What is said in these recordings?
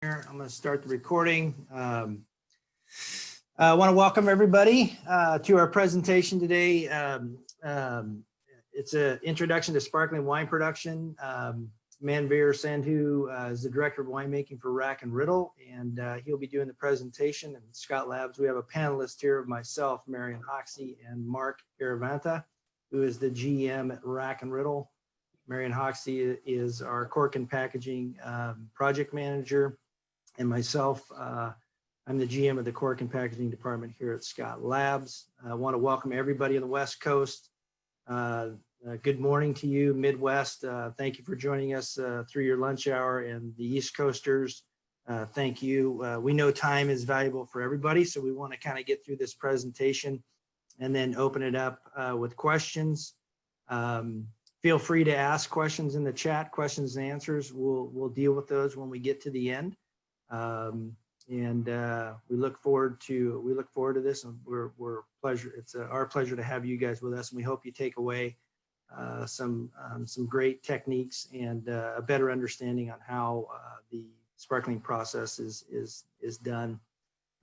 I'm going to start the recording. I want to welcome everybody to our presentation today. It's an introduction to sparkling wine production. Manveer Sandhu is the director of winemaking for Rack Riddle, and he'll be doing the presentation. And Scott Labs, we have a panelist here of myself, Marion Hoxie, and Mark Iravanta, who is the GM at Rack Riddle. Marion Hoxie is our cork and packaging project manager, and myself, I'm the GM of the cork and packaging department here at Scott Labs. I want to welcome everybody on the West Coast. Good morning to you, Midwest. Thank you for joining us through your lunch hour, and the East Coasters. Thank you. We know time is valuable for everybody, so we want to kind of get through this presentation and then open it up with questions. Feel free to ask questions in the chat, questions and answers. We'll deal with those when we get to the end. We look forward to this, and it's our pleasure to have you guys with us, and we hope you take away some great techniques and a better understanding on how the sparkling process is done.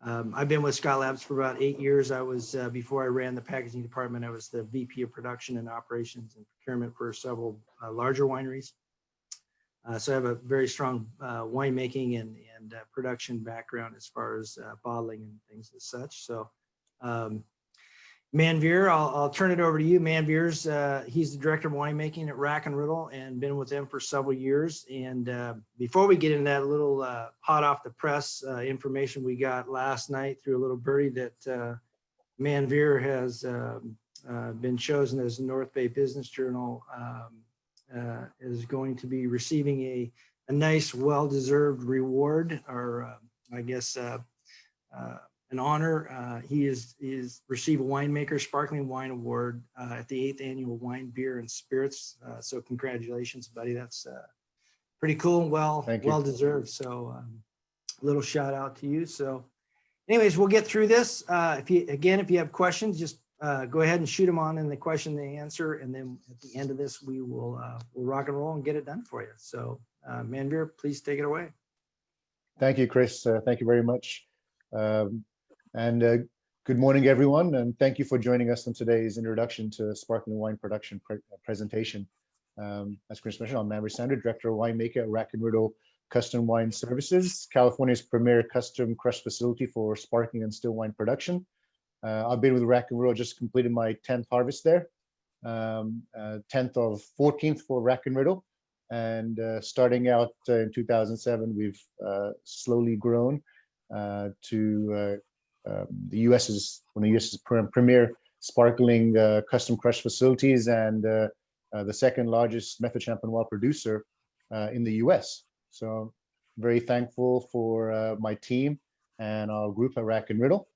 I've been with Scott Labs for about 8 years. I was before I ran the packaging department, I was the VP of production and operations and procurement for several larger wineries. So I have a very strong winemaking and production background as far as bottling and things as such. So Manveer, I'll turn it over to you. Manveer's, he's the director of winemaking at Rack Riddle and been with them for several years. And before we get into that, a little hot off the press information we got last night through a little birdie that Manveer has been chosen as the North Bay Business Journal is going to be receiving a nice, well-deserved reward, or I guess an honor. He is received a winemaker sparkling wine award at the 8th annual Wine, Beer, and Spirits. So congratulations, buddy. That's pretty cool and well deserved. So a little shout out to you. So anyways, we'll get through this. If you have questions, just go ahead and shoot them on in the question and answer, and then at the end of this, we'll rock and roll and get it done for you. So Manveer, please take it away. Thank you, Chris. Thank you very much. Good morning, everyone, and thank you for joining us on today's introduction to sparkling wine production presentation. As Chris mentioned, I'm Manveer Sandhu, Director of Winemaker at Rack Riddle Custom Wine Services, California's premier custom crush facility for sparkling and still wine production. I've been with Rack Riddle, just completed my 10th harvest there, 10th of 14th for Rack Riddle. And starting out in 2007, we've slowly grown to the US's one of the US's premier sparkling custom crush facilities, and the second largest Méthode Champenoise producer in the US. So very thankful for my team and our group at Rack Riddle.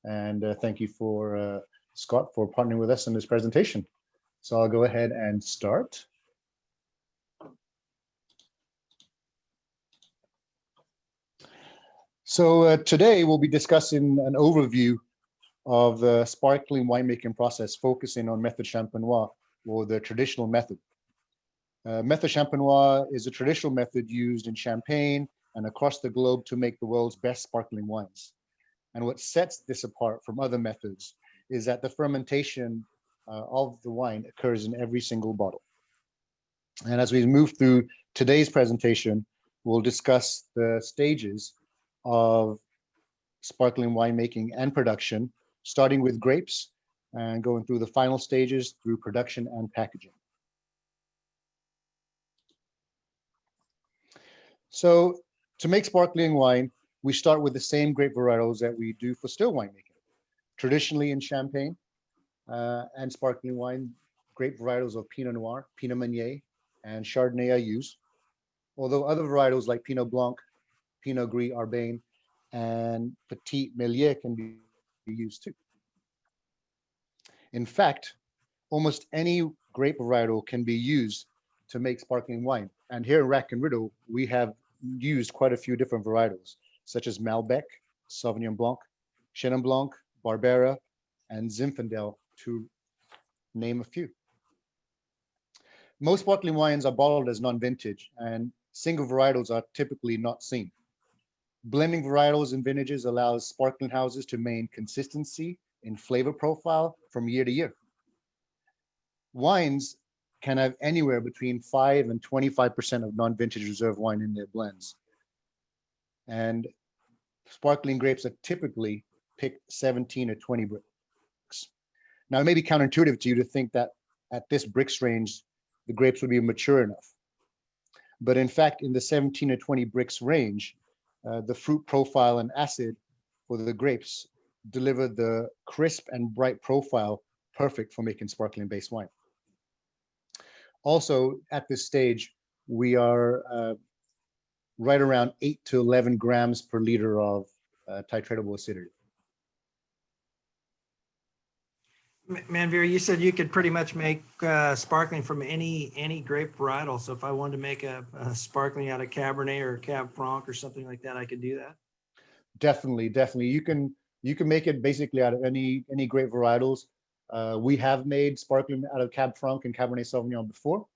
And thank you for Scott for partnering with us in this presentation. So I'll go ahead and start. So today we'll be discussing an overview of the sparkling winemaking process, focusing on Méthode Champenoise, or the traditional method. Méthode Champenoise is a traditional method used in Champagne and across the globe to make the world's best sparkling wines. And what sets this apart from other methods is that the fermentation of the wine occurs in every single bottle. And as we move through today's presentation, we'll discuss the stages of sparkling winemaking and production, starting with grapes and going through the final stages through production and packaging. So to make sparkling wine, we start with the same grape varietals that we do for still winemaking. Traditionally in Champagne and sparkling wine, grape varietals of Pinot Noir, Pinot Meunier, and Chardonnay are used, although other varietals like Pinot Blanc, Pinot Gris, Arbein, and Petit Meunier can be used too. In fact, almost any grape varietal can be used to make sparkling wine. And here at Rack Riddle, we have used quite a few different varietals, such as Malbec, Sauvignon Blanc, Chenin Blanc, Barbera, and Zinfandel, to name a few. Most sparkling wines are bottled as non-vintage, and single varietals are typically not seen. Blending varietals and vintages allows sparkling houses to maintain consistency in flavor profile from year to year. Wines can have anywhere between 5 and 25% of non-vintage reserve wine in their blends. And sparkling grapes are typically picked 17 or 20 bricks. Now, it may be counterintuitive to you to think that at this bricks range, the grapes would be mature enough. But in fact, in the 17 or 20 bricks range, the fruit profile and acid for the grapes deliver the crisp and bright profile perfect for making sparkling based wine. Also, at this stage, we are right around 8 to 11 grams per liter of titratable acidity. Manveer, you said you could pretty much make sparkling from any grape varietal. So if I wanted to make a sparkling out of Cabernet or Cab Franc or something like that, I could do that. Definitely. You can make it basically out of any grape varietals. We have made sparkling out of Cab Franc and Cabernet Sauvignon before.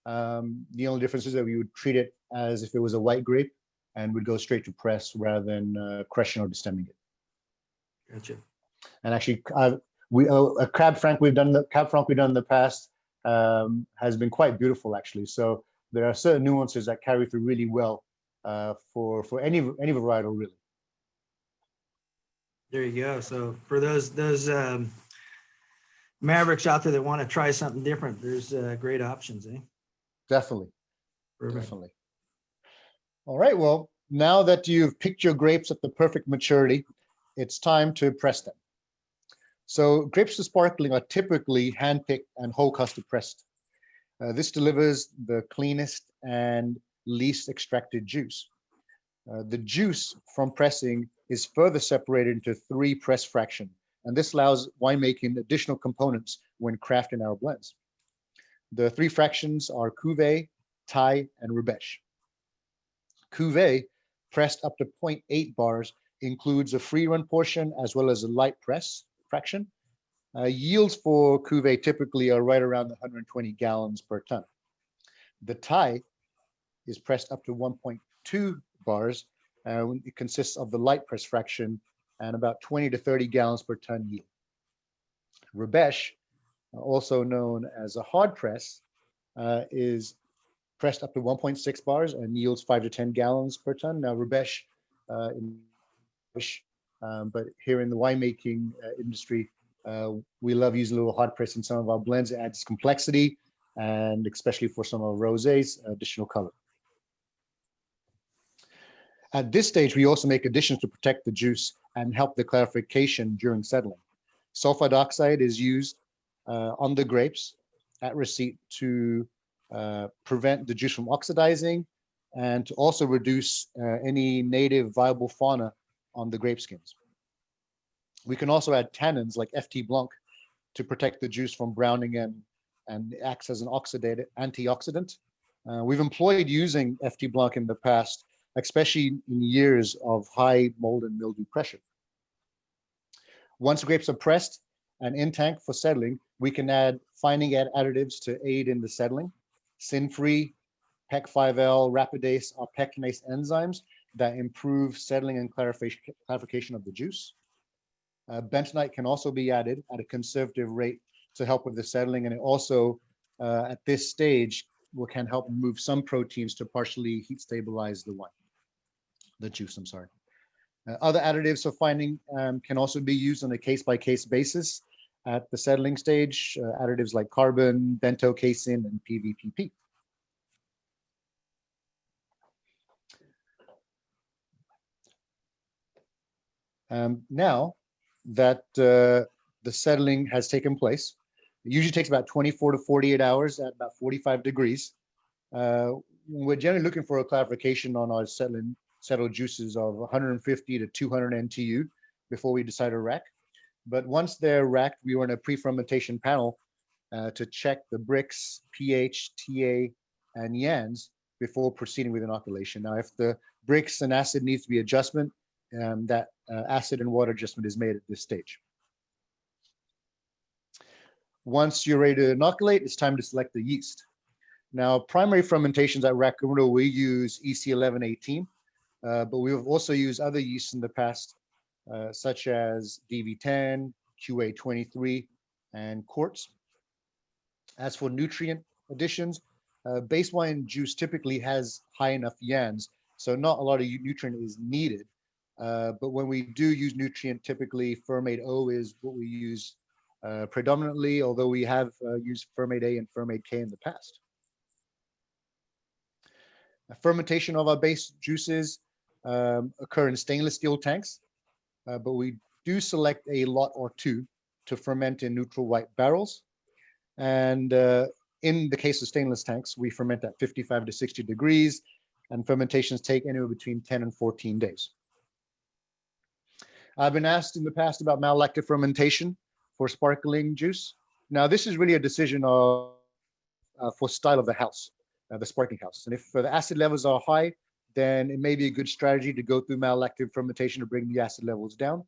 The only difference is that we would treat it as if it was a white grape and would go straight to press rather than crushing or distemming it. Gotcha. And actually, a Cab Franc we've done in the past has been quite beautiful actually. So there are certain nuances that carry through really well for any varietal really. There you go. So for those mavericks out there that want to try something different, there's great options, eh? Definitely. Perfect. Definitely. All right. Well, now that you've picked your grapes at the perfect maturity, it's time to press them. So grapes to sparkling are typically hand-picked and whole custard pressed. This delivers the cleanest and least extracted juice. The juice from pressing is further separated into 3 press fractions, and this allows winemaking additional components when crafting our blends. The 3 fractions are cuvee, tie, and rebèche. Cuvee, pressed up to 0.8 bars, includes a free run portion as well as a light press fraction. Yields for cuvee typically are right around 120 gallons per ton. The tie is pressed up to 1.2 bars. It consists of the light press fraction and about 20 to 30 gallons per ton yield. Rebèche, also known as a hard press, is pressed up to 1.6 bars and yields 5 to 10 gallons per ton. Now, rebèche, but here in the winemaking industry, we love using a little hard press in some of our blends. It adds complexity, and especially for some of our rosés, additional color. At this stage, we also make additions to protect the juice and help the clarification during settling. Sulfide oxide is used on the grapes at receipt to prevent the juice from oxidizing and to also reduce any native viable fauna on the grape skins. We can also add tannins like FT Blanc to protect the juice from browning and acts as an antioxidant. We've employed using FT Blanc in the past, especially in years of high mold and mildew pressure. Once grapes are pressed and in tank for settling, we can add fining additives to aid in the settling. Sin-free, PEC5L, Rapidase are pectinase enzymes that improve settling and clarification of the juice. Bentonite can also be added at a conservative rate to help with the settling, and it also, at this stage, can help remove some proteins to partially heat stabilize the juice, I'm sorry. Other additives for fining can also be used on a case-by-case basis at the settling stage, additives like carbon, bentocasein, and PVPP. Now that the settling has taken place, it usually takes about 24 to 48 hours at about 45 degrees. We're generally looking for a clarification on our settled juices of 150 to 200 NTU before we decide to rack. But once they're racked, we run a pre-fermentation panel to check the bricks, pH, TA, and YANs before proceeding with inoculation. Now, if the bricks and acid needs to be adjustment, that acid and water adjustment is made at this stage. Once you're ready to inoculate, it's time to select the yeast. Now, primary fermentations at Rack Riddle, we use EC1118. but we've also used other yeasts in the past, such as DV10, QA23, and quartz. As for nutrient additions, base wine juice typically has high enough YANs, so not a lot of nutrient is needed. But when we do use nutrient, typically Fermate O is what we use predominantly, although we have used Fermate A and Fermate K in the past. Fermentation of our base juices occur in stainless steel tanks, but we do select a lot or two to ferment in neutral white barrels. And in the case of stainless tanks, we ferment at 55 to 60 degrees, and fermentations take anywhere between 10 and 14 days. I've been asked in the past about malolactic fermentation for sparkling juice. Now, this is really a decision of for style of the house, the sparkling house. And if the acid levels are high, then it may be a good strategy to go through malolactic fermentation to bring the acid levels down.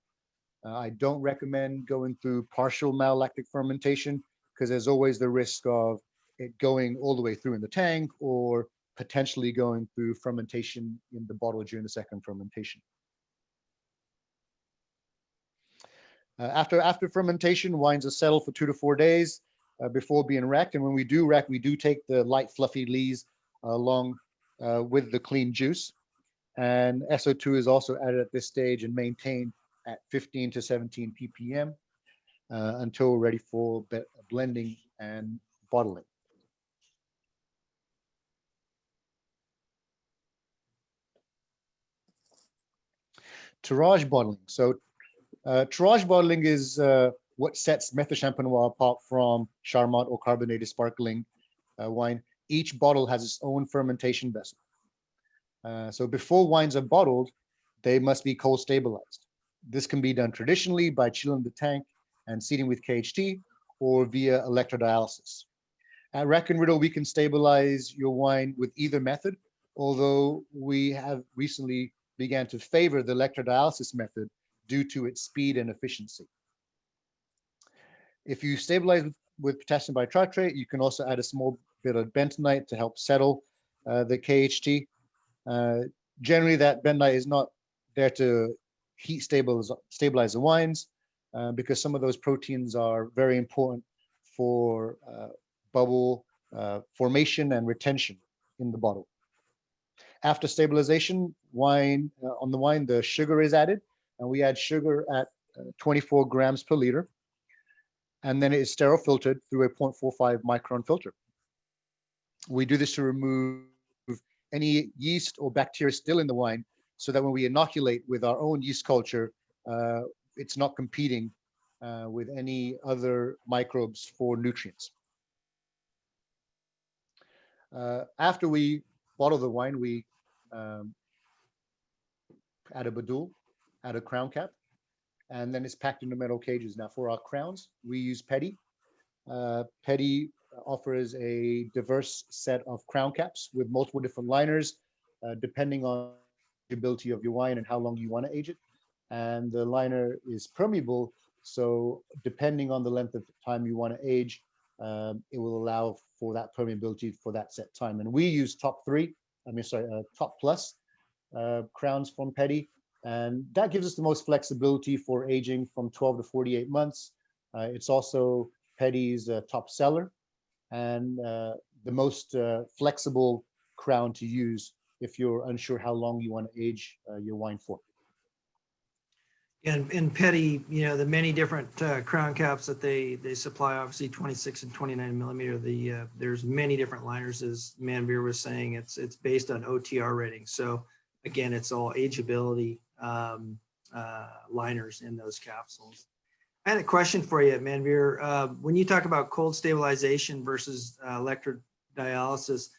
I don't recommend going through partial malolactic fermentation because there's always the risk of it going all the way through in the tank or potentially going through fermentation in the bottle during the second fermentation. After fermentation, wines are settled for 2 to 4 days before being racked. And when we do rack, we do take the light fluffy lees along with the clean juice. And SO2 is also added at this stage and maintained at 15 to 17 ppm until ready for blending and bottling. Triage bottling. So triage bottling is what sets Méthode Champenoise apart from Charmat or carbonated sparkling wine. Each bottle has its own fermentation vessel. So before wines are bottled, they must be cold stabilized. This can be done traditionally by chilling the tank and seeding with KHT or via electrodialysis. At Rack Riddle, we can stabilize your wine with either method, although we have recently began to favor the electrodialysis method due to its speed and efficiency. If you stabilize with potassium bitartrate, you can also add a small bit of bentonite to help settle the KHT. Generally, that bentonite is not there to heat stabilize the wines because some of those proteins are very important for bubble formation and retention in the bottle. After stabilization, on the wine, the sugar is added, and we add sugar at 24 grams per liter, and then it is sterile filtered through a 0.45 micron filter. We do this to remove any yeast or bacteria still in the wine, so that when we inoculate with our own yeast culture, it's not competing with any other microbes for nutrients. After we bottle the wine, we add a badul, add a crown cap, and then it's packed into metal cages. Now for our crowns, we use Petty. Petty offers a diverse set of crown caps with multiple different liners, depending on the ability of your wine and how long you want to age it. And the liner is permeable, so depending on the length of time you want to age, it will allow for that permeability for that set time. And we use top plus crowns from Petty, and that gives us the most flexibility for aging from 12 to 48 months. It's also Petty's top seller and the most flexible crown to use if you're unsure how long you want to age your wine for. And in Petty, you know, the many different crown caps that they supply, obviously 26 and 29 millimeter. There's many different liners, as Manveer was saying. It's based on OTR ratings. So again, it's all ageability liners in those capsules. I had a question for you, Manveer. When you talk about cold stabilization versus electrodialysis,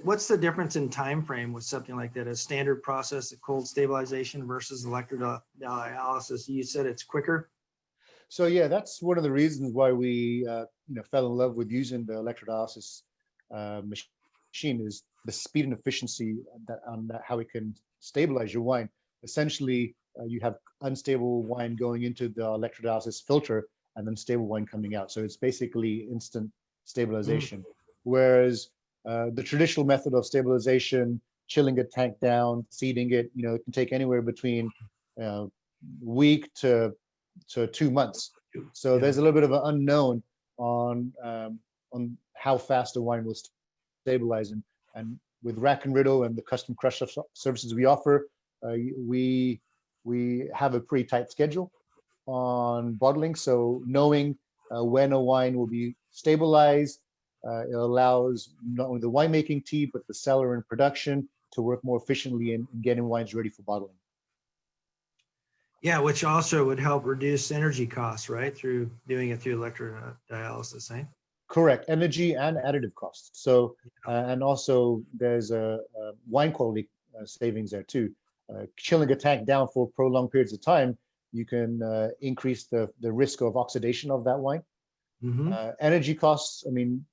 what's the difference in time frame with something like that? A standard process of cold stabilization versus electrodialysis? You said it's quicker. So yeah, that's one of the reasons why we fell in love with using the electrodialysis machine, is the speed and efficiency on how it can stabilize your wine. Essentially, you have unstable wine going into the electrodialysis filter and then stable wine coming out. So it's basically instant stabilization. Whereas the traditional method of stabilization chilling a tank down, seeding it. It can take anywhere between week to 2 months. So there's a little bit of an unknown on how fast the wine will stabilize. And with Rack and Riddle and the custom crush services we offer, we have a pretty tight schedule on bottling. So knowing when a wine will be stabilized, it allows not only the winemaking team, but the cellar and production to work more efficiently in getting wines ready for bottling. Yeah, which also would help reduce energy costs, right? Through doing it through electrodialysis, eh? Correct, energy and additive costs. So, and also there's a wine quality savings there too. Chilling a tank down for prolonged periods of time, you can increase the risk of oxidation of that wine. Energy costs, I mean,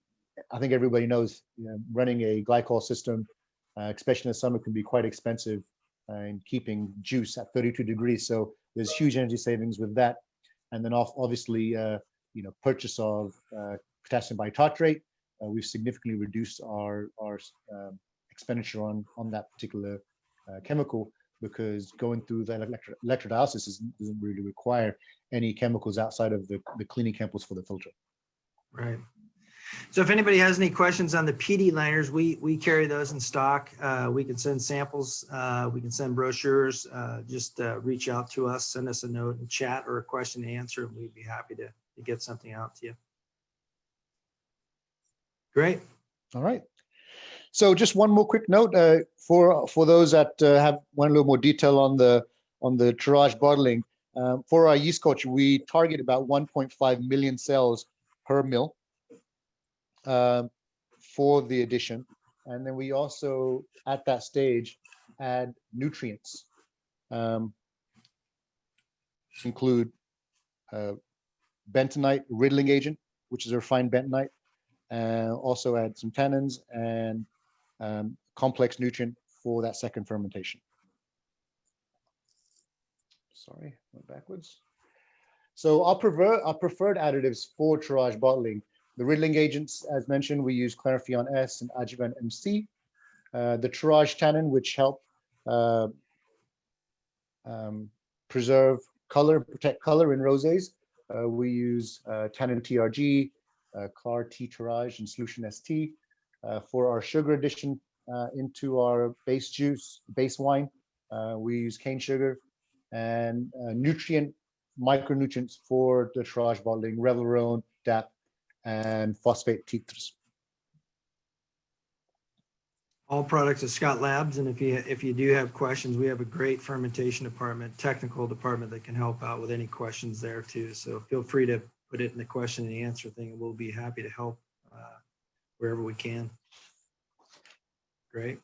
I think everybody knows, running a glycol system, especially in the summer, can be quite expensive in keeping juice at 32 degrees. So there's huge energy savings with that. And then obviously, purchase of potassium bitartrate. We've significantly reduced our expenditure on that particular chemical, because going through the electrodialysis doesn't really require any chemicals outside of the cleaning chemicals for the filter. Right. So if anybody has any questions on the PD liners, we carry those in stock. We can send samples. We can send brochures. Just reach out to us, send us a note and chat, or a question and answer, and we'd be happy to get something out to you. Great. All right. So just one more quick note for those that want a little more detail on the Triage Bottling. For our yeast culture, we target about 1.5 million cells per mil for the addition, and then we also at that stage add nutrients, include bentonite riddling agent, which is a refined bentonite, and also add some tannins and complex nutrient for that second fermentation. Sorry, went backwards. So our preferred additives for Triage Bottling, the riddling agents, as mentioned, we use Clarifion S and Adjuvant MC. The Triage tannin, which help preserve color, protect color in rosés. We use tannin TRG, Clar T Triage, and Solution ST. For our sugar addition into our base juice, base wine, we use cane sugar, and micronutrients for the Triage Bottling, Revelrone, DAP, and phosphate titres. All products at Scott Labs, and if you do have questions, we have a great fermentation department, technical department that can help out with any questions there too. So feel free to put it in the question and answer thing, and we'll be happy to help wherever we can. Great.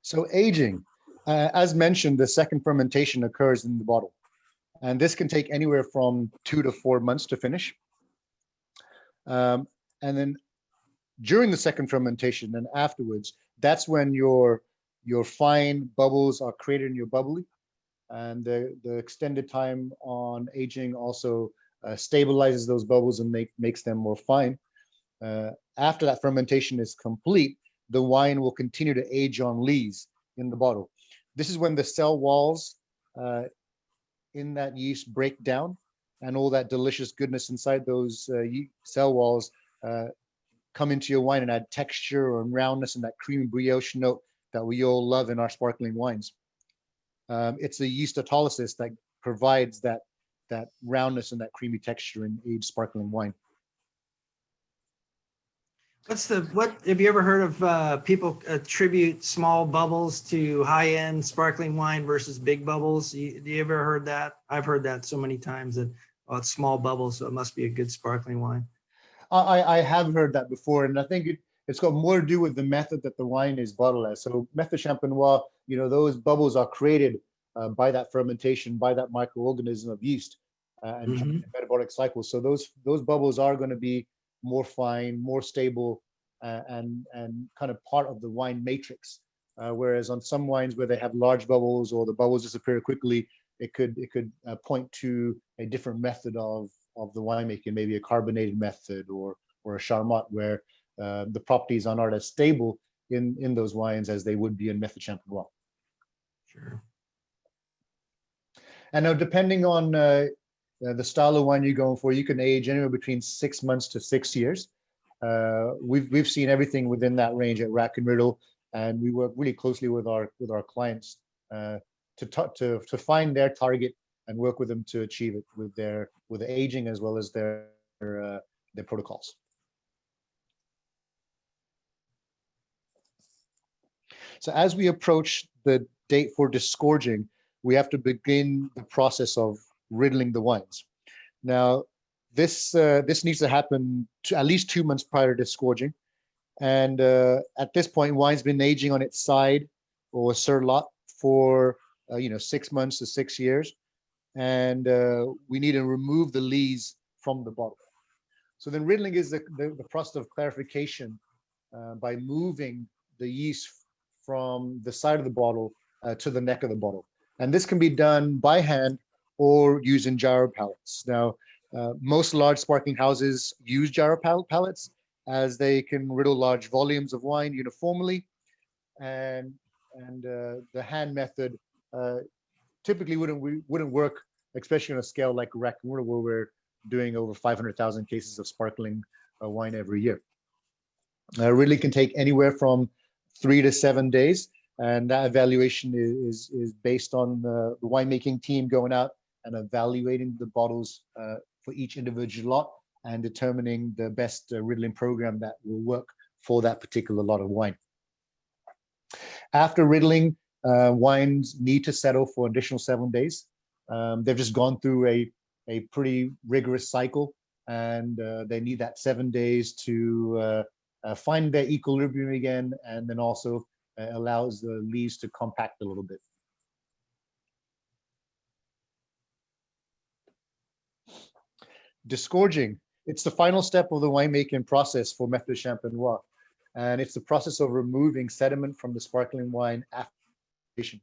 So aging, as mentioned, the second fermentation occurs in the bottle, and this can take anywhere from 2 to 4 months to finish. And then during the second fermentation and afterwards, that's when your fine bubbles are created in your bubbly, and the extended time on aging also stabilizes those bubbles and makes them more fine. After that fermentation is complete, the wine will continue to age on lees in the bottle. This is when the cell walls in that yeast break down, and all that delicious goodness inside those cell walls come into your wine and add texture and roundness and that creamy brioche note that we all love in our sparkling wines. It's the yeast autolysis that provides that roundness and that creamy texture in aged sparkling wine. What have you ever heard of people attribute small bubbles to high-end sparkling wine versus big bubbles? Do you ever heard that? I've heard that so many times that it's small bubbles, so it must be a good sparkling wine. I have heard that before, and I think it's got more to do with the method that the wine is bottled as. So Méthode Champenoise, those bubbles are created by that fermentation, by that microorganism of yeast and metabolic cycles. So those bubbles are going to be more fine, more stable, and kind of part of the wine matrix. Whereas on some wines where they have large bubbles or the bubbles disappear quickly, it could point to a different method of the winemaking, maybe a carbonated method or a Charmat, where the properties are not as stable in those wines as they would be in Méthode Champenoise. Sure. And now, depending on the style of wine you're going for, you can age anywhere between 6 months to 6 years. We've seen everything within that range at Rack Riddle, and we work really closely with our clients to find their target and work with them to achieve it with the aging as well as their protocols. So as we approach the date for disgorging, we have to begin the process of riddling the wines. Now, this needs to happen at least 2 months prior to disgorging. And at this point, wine's been aging on its side or sur lot for 6 months to 6 years. And we need to remove the lees from the bottle. So then riddling is the process of clarification by moving the yeast from the side of the bottle to the neck of the bottle. And this can be done by hand or using gyro pallets. Now, most large sparkling houses use gyro pallets as they can riddle large volumes of wine uniformly. And the hand method typically wouldn't work, especially on a scale like Rack Riddle, where we're doing over 500,000 cases of sparkling wine every year. Riddling can take anywhere from 3 to 7 days, and that evaluation is based on the winemaking team going out and evaluating the bottles for each individual lot and determining the best riddling program that will work for that particular lot of wine. After riddling, wines need to settle for additional 7 days. They've just gone through a pretty rigorous cycle, and they need that 7 days to find their equilibrium again, and then also allows the lees to compact a little bit. Disgorging, it's the final step of the winemaking process for Méthode Champenoise, and it's the process of removing sediment from the sparkling wine after fermentation.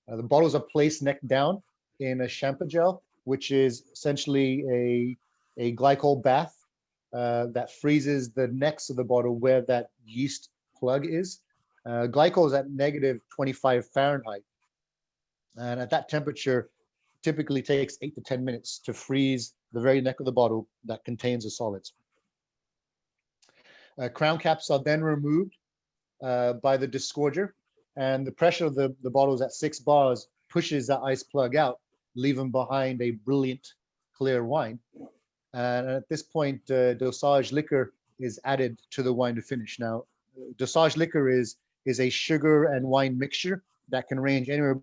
The bottles are placed neck down in a champagel, which is essentially a glycol bath that freezes the necks of the bottle where that yeast plug is. Glycol is at negative 25 Fahrenheit. And at that temperature, typically takes 8 to 10 minutes to freeze the very neck of the bottle that contains the solids. Crown caps are then removed by the disgorger, and the pressure of the bottles at 6 bars pushes that ice plug out, leaving behind a brilliant clear wine. And at this point, dosage liquor is added to the wine to finish. Now, dosage liquor is a sugar and wine mixture that can range anywhere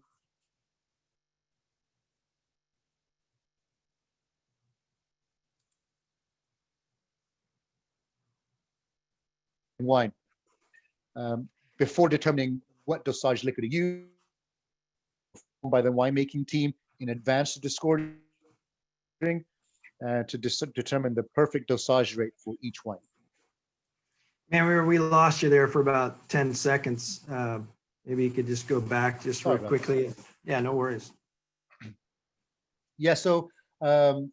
wine. Before determining what dosage liquor to use by the winemaking team in advance of disgorging to determine the perfect dosage rate for each wine. Man, we lost you there for about 10 seconds. Maybe you could just go back just real quickly. Yeah, no worries. Yeah, so, well,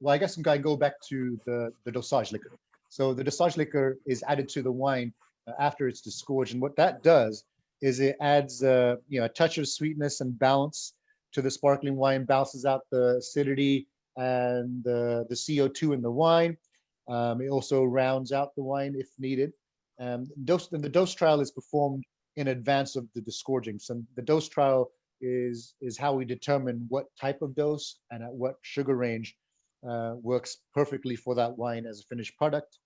I guess I can go back to the dosage liquor. So the dosage liquor is added to the wine after it's disgorged. And what that does is it adds a touch of sweetness and balance to the sparkling wine, balances out the acidity and the CO2 in the wine. It also rounds out the wine if needed. The dose trial is performed in advance of the disgorging. So the dose trial is how we determine what type of dose and at what sugar range works perfectly for that wine as a finished product.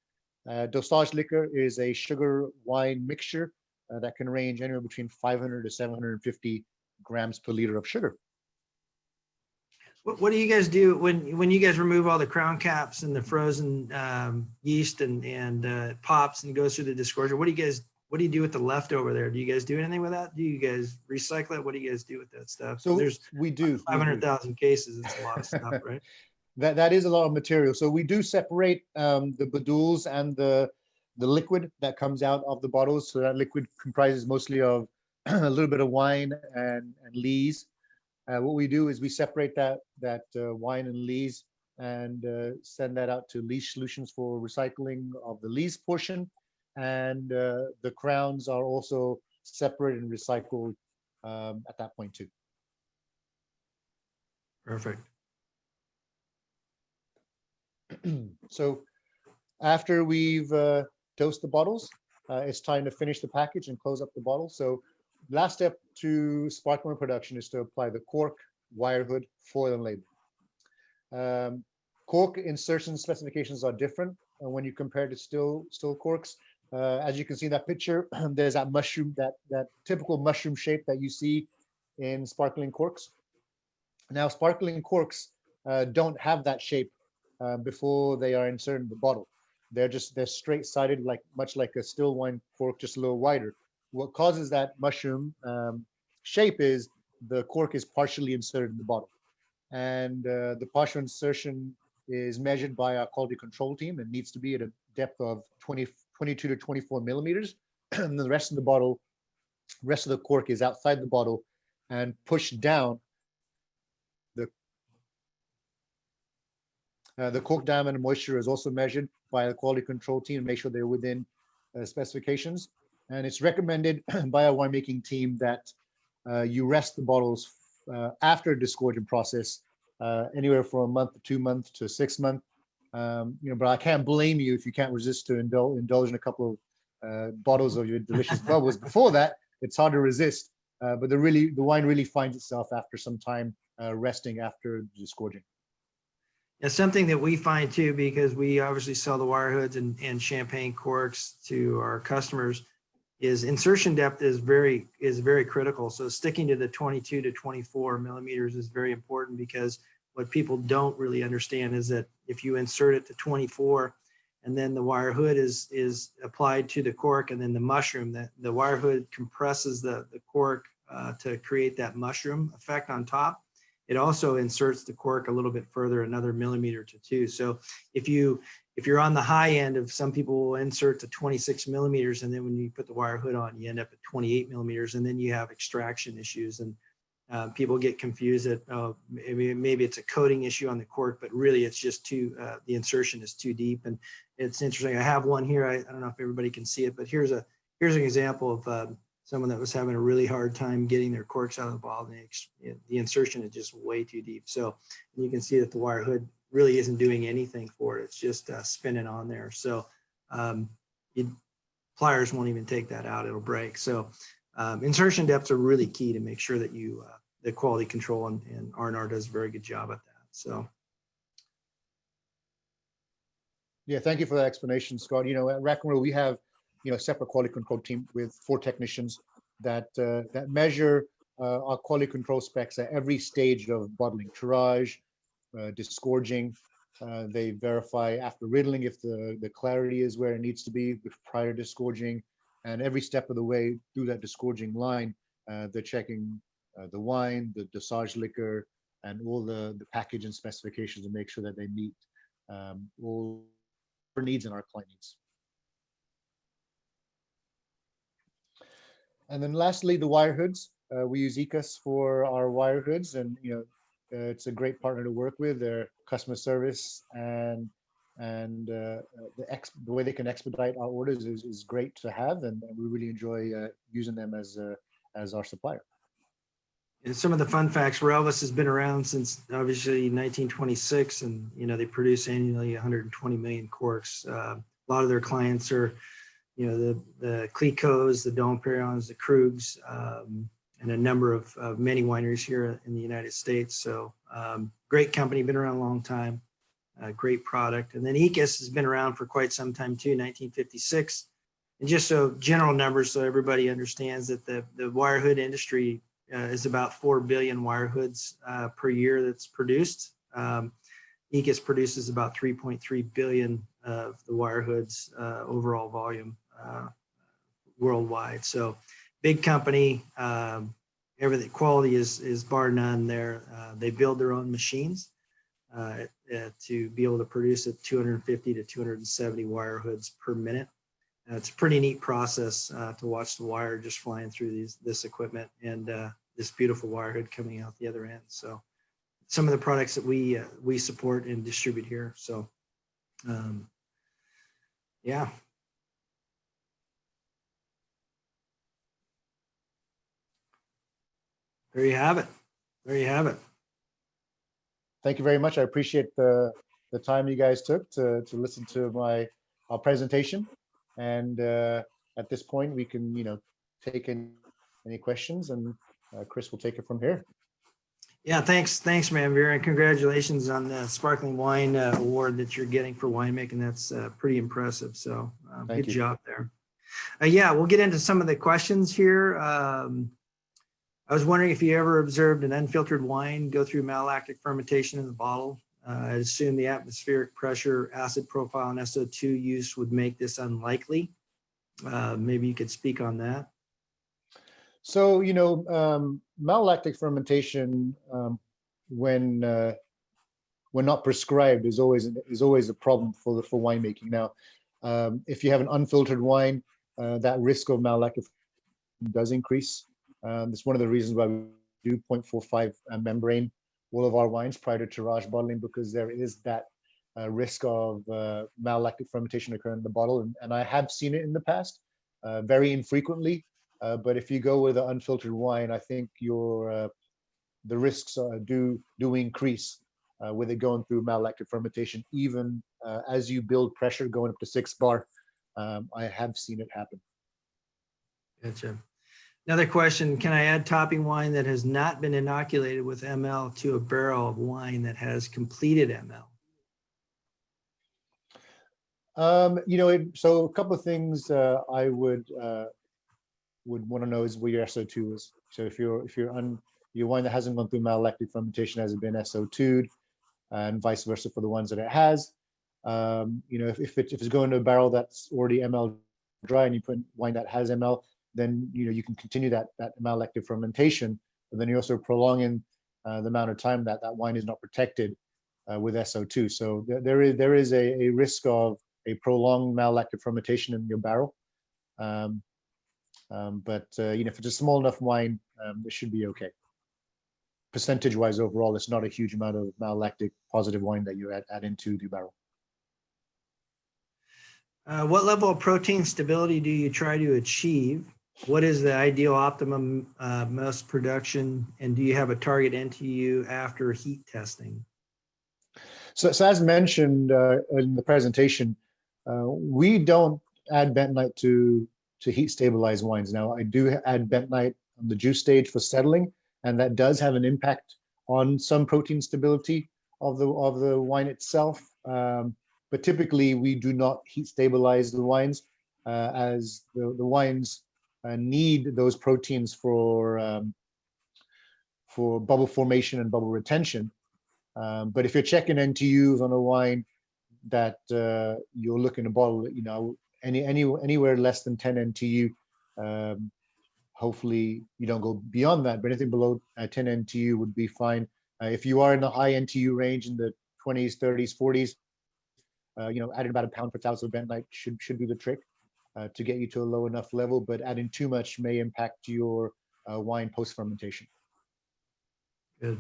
Dosage liquor is a sugar wine mixture that can range anywhere between 500 to 750 grams per liter of sugar. What do you guys do when you guys remove all the crown caps and the frozen yeast and pops and goes through the disgorger? What do you do with the leftover there? Do you guys do anything with that? Do you guys recycle it? What do you guys do with that stuff? So there's we do 500,000 cases. It's a lot of stuff, right? That is a lot of material. So we do separate the badules and the liquid that comes out of the bottles. So that liquid comprises mostly of a little bit of wine and lees. What we do is we separate that wine and lees and send that out to lees solutions for recycling of the lees portion. and the crowns are also separated and recycled at that point too. Perfect. So after we've dosed the bottles, it's time to finish the package and close up the bottle. So last step to sparkling wine production is to apply the cork, wire hood, foil, and label. Cork insertion specifications are different when you compare to still corks. As you can see in that picture, there's that mushroom, that typical mushroom shape that you see in sparkling corks. Now, sparkling corks don't have that shape before they are inserted in the bottle. They're straight-sided, much like a still wine cork, just a little wider. What causes that mushroom shape is the cork is partially inserted in the bottle, and the partial insertion is measured by our quality control team and needs to be at a depth of 22 to 24 millimeters. And the rest of the cork is outside the bottle and pushed down. The cork diameter and moisture is also measured by the quality control team to make sure they're within specifications. And it's recommended by our winemaking team that you rest the bottles after a disgorging process, anywhere from a month to 2 months to 6 months. But I can't blame you if you can't resist to indulge in a couple of bottles of your delicious bubbles before that. It's hard to resist, but the wine really finds itself after some time resting after disgorging. It's something that we find too, because we obviously sell the wire hoods and champagne corks to our customers, is insertion depth is very critical. So sticking to the 22 to 24 millimeters is very important, because what people don't really understand is that if you insert it to 24 and then the wire hood is applied to the cork, and then the mushroom, the wire hood compresses the cork to create that mushroom effect on top. It also inserts the cork a little bit further, another millimeter to 2. So if you're on the high end of, some people will insert to 26 millimeters, and then when you put the wire hood on, you end up at 28 millimeters, and then you have extraction issues. And people get confused that maybe it's a coating issue on the cork, but really it's just the insertion is too deep. And it's interesting. I have one here. I don't know if everybody can see it, but here's an example of someone that was having a really hard time getting their corks out of the bottle. The insertion is just way too deep. So you can see that the wire hood really isn't doing anything for it. It's just spinning on there. So pliers won't even take that out. It'll break. So insertion depths are really key to make sure that the quality control, and R&R does a very good job at that. So. Yeah, thank you for that explanation, Scott. At Rack Riddle, we have a separate quality control team with 4 technicians that measure our quality control specs at every stage of bottling: triage, disgorging. They verify after riddling if the clarity is where it needs to be prior to disgorging, and every step of the way through that disgorging line, they're checking the wine, the Assage liquor, and all the package and specifications to make sure that they meet all our needs and our client needs. And then lastly, the wire hoods. We use ECAS for our wire hoods, and it's a great partner to work with. Their customer service and the way they can expedite our orders is great to have, and we really enjoy using them as our supplier. And some of the fun facts: Relvis has been around since obviously 1926, and they produce annually 120 million corks. A lot of their clients are the Clicquots, the Dom Perignons, the Krugs, and a number of many wineries here in the United States. So great company, been around a long time, great product. And then ECAS has been around for quite some time too, 1956. And just so general numbers, so everybody understands that the wire hood industry is about 4 billion wire hoods per year that's produced. ECAS produces about 3.3 billion of the wire hoods overall volume worldwide. So big company, everything, quality is bar none there. They build their own machines to be able to produce at 250 to 270 wire hoods per minute. It's a pretty neat process to watch the wire just flying through this equipment, and this beautiful wire hood coming out the other end. So some of the products that we support and distribute here. So yeah. There you have it. There you have it. Thank you very much. I appreciate the time you guys took to listen to our presentation. And at this point, we can take any questions, and Chris will take it from here. Yeah, thanks, Manveer, and congratulations on the sparkling wine award that you're getting for winemaking. That's pretty impressive. So good job there. Yeah, we'll get into some of the questions here. I was wondering if you ever observed an unfiltered wine go through malolactic fermentation in the bottle. I assume the atmospheric pressure, acid profile, and SO2 use would make this unlikely. Maybe you could speak on that. So, malolactic fermentation, when not prescribed, is always a problem for winemaking. Now, if you have an unfiltered wine, that risk of malolactic does increase. That's one of the reasons why we do 0.45 membrane all of our wines prior to Triage Bottling, because there is that risk of malolactic fermentation occurring in the bottle. And I have seen it in the past, very infrequently. But if you go with an unfiltered wine, I think the risks do increase with it going through malolactic fermentation, even as you build pressure going up to 6 bar. I have seen it happen. Gotcha. Another question, can I add topping wine that has not been inoculated with ML to a barrel of wine that has completed ML? So a couple of things I would want to know is where your SO2 is. So if your wine that hasn't gone through malolactic fermentation has been SO2'd, and vice versa for the ones that it has. If it's going to a barrel that's already ML dry and you put wine that has ML, then you can continue that malolactic fermentation, but then you're also prolonging the amount of time that wine is not protected with SO2. So there is a risk of a prolonged malolactic fermentation in your barrel. But if it's a small enough wine, it should be okay. Percentage-wise, overall, it's not a huge amount of malolactic positive wine that you add into the barrel. What level of protein stability do you try to achieve? What is the ideal optimum most production? And do you have a target NTU after heat testing? So as mentioned in the presentation, we don't add bentonite to heat stabilize wines. Now, I do add bentonite on the juice stage for settling, and that does have an impact on some protein stability of the wine itself. But typically, we do not heat stabilize the wines as the wines need those proteins for bubble formation and bubble retention. But if you're checking NTUs on a wine that you're looking to bottle, anywhere less than 10 NTU, hopefully you don't go beyond that. But anything below 10 NTU would be fine. If you are in the high NTU range in the 20s, 30s, 40s, adding about 1 pound per thousand of bentonite should do the trick to get you to a low enough level. But adding too much may impact your wine post fermentation. Good.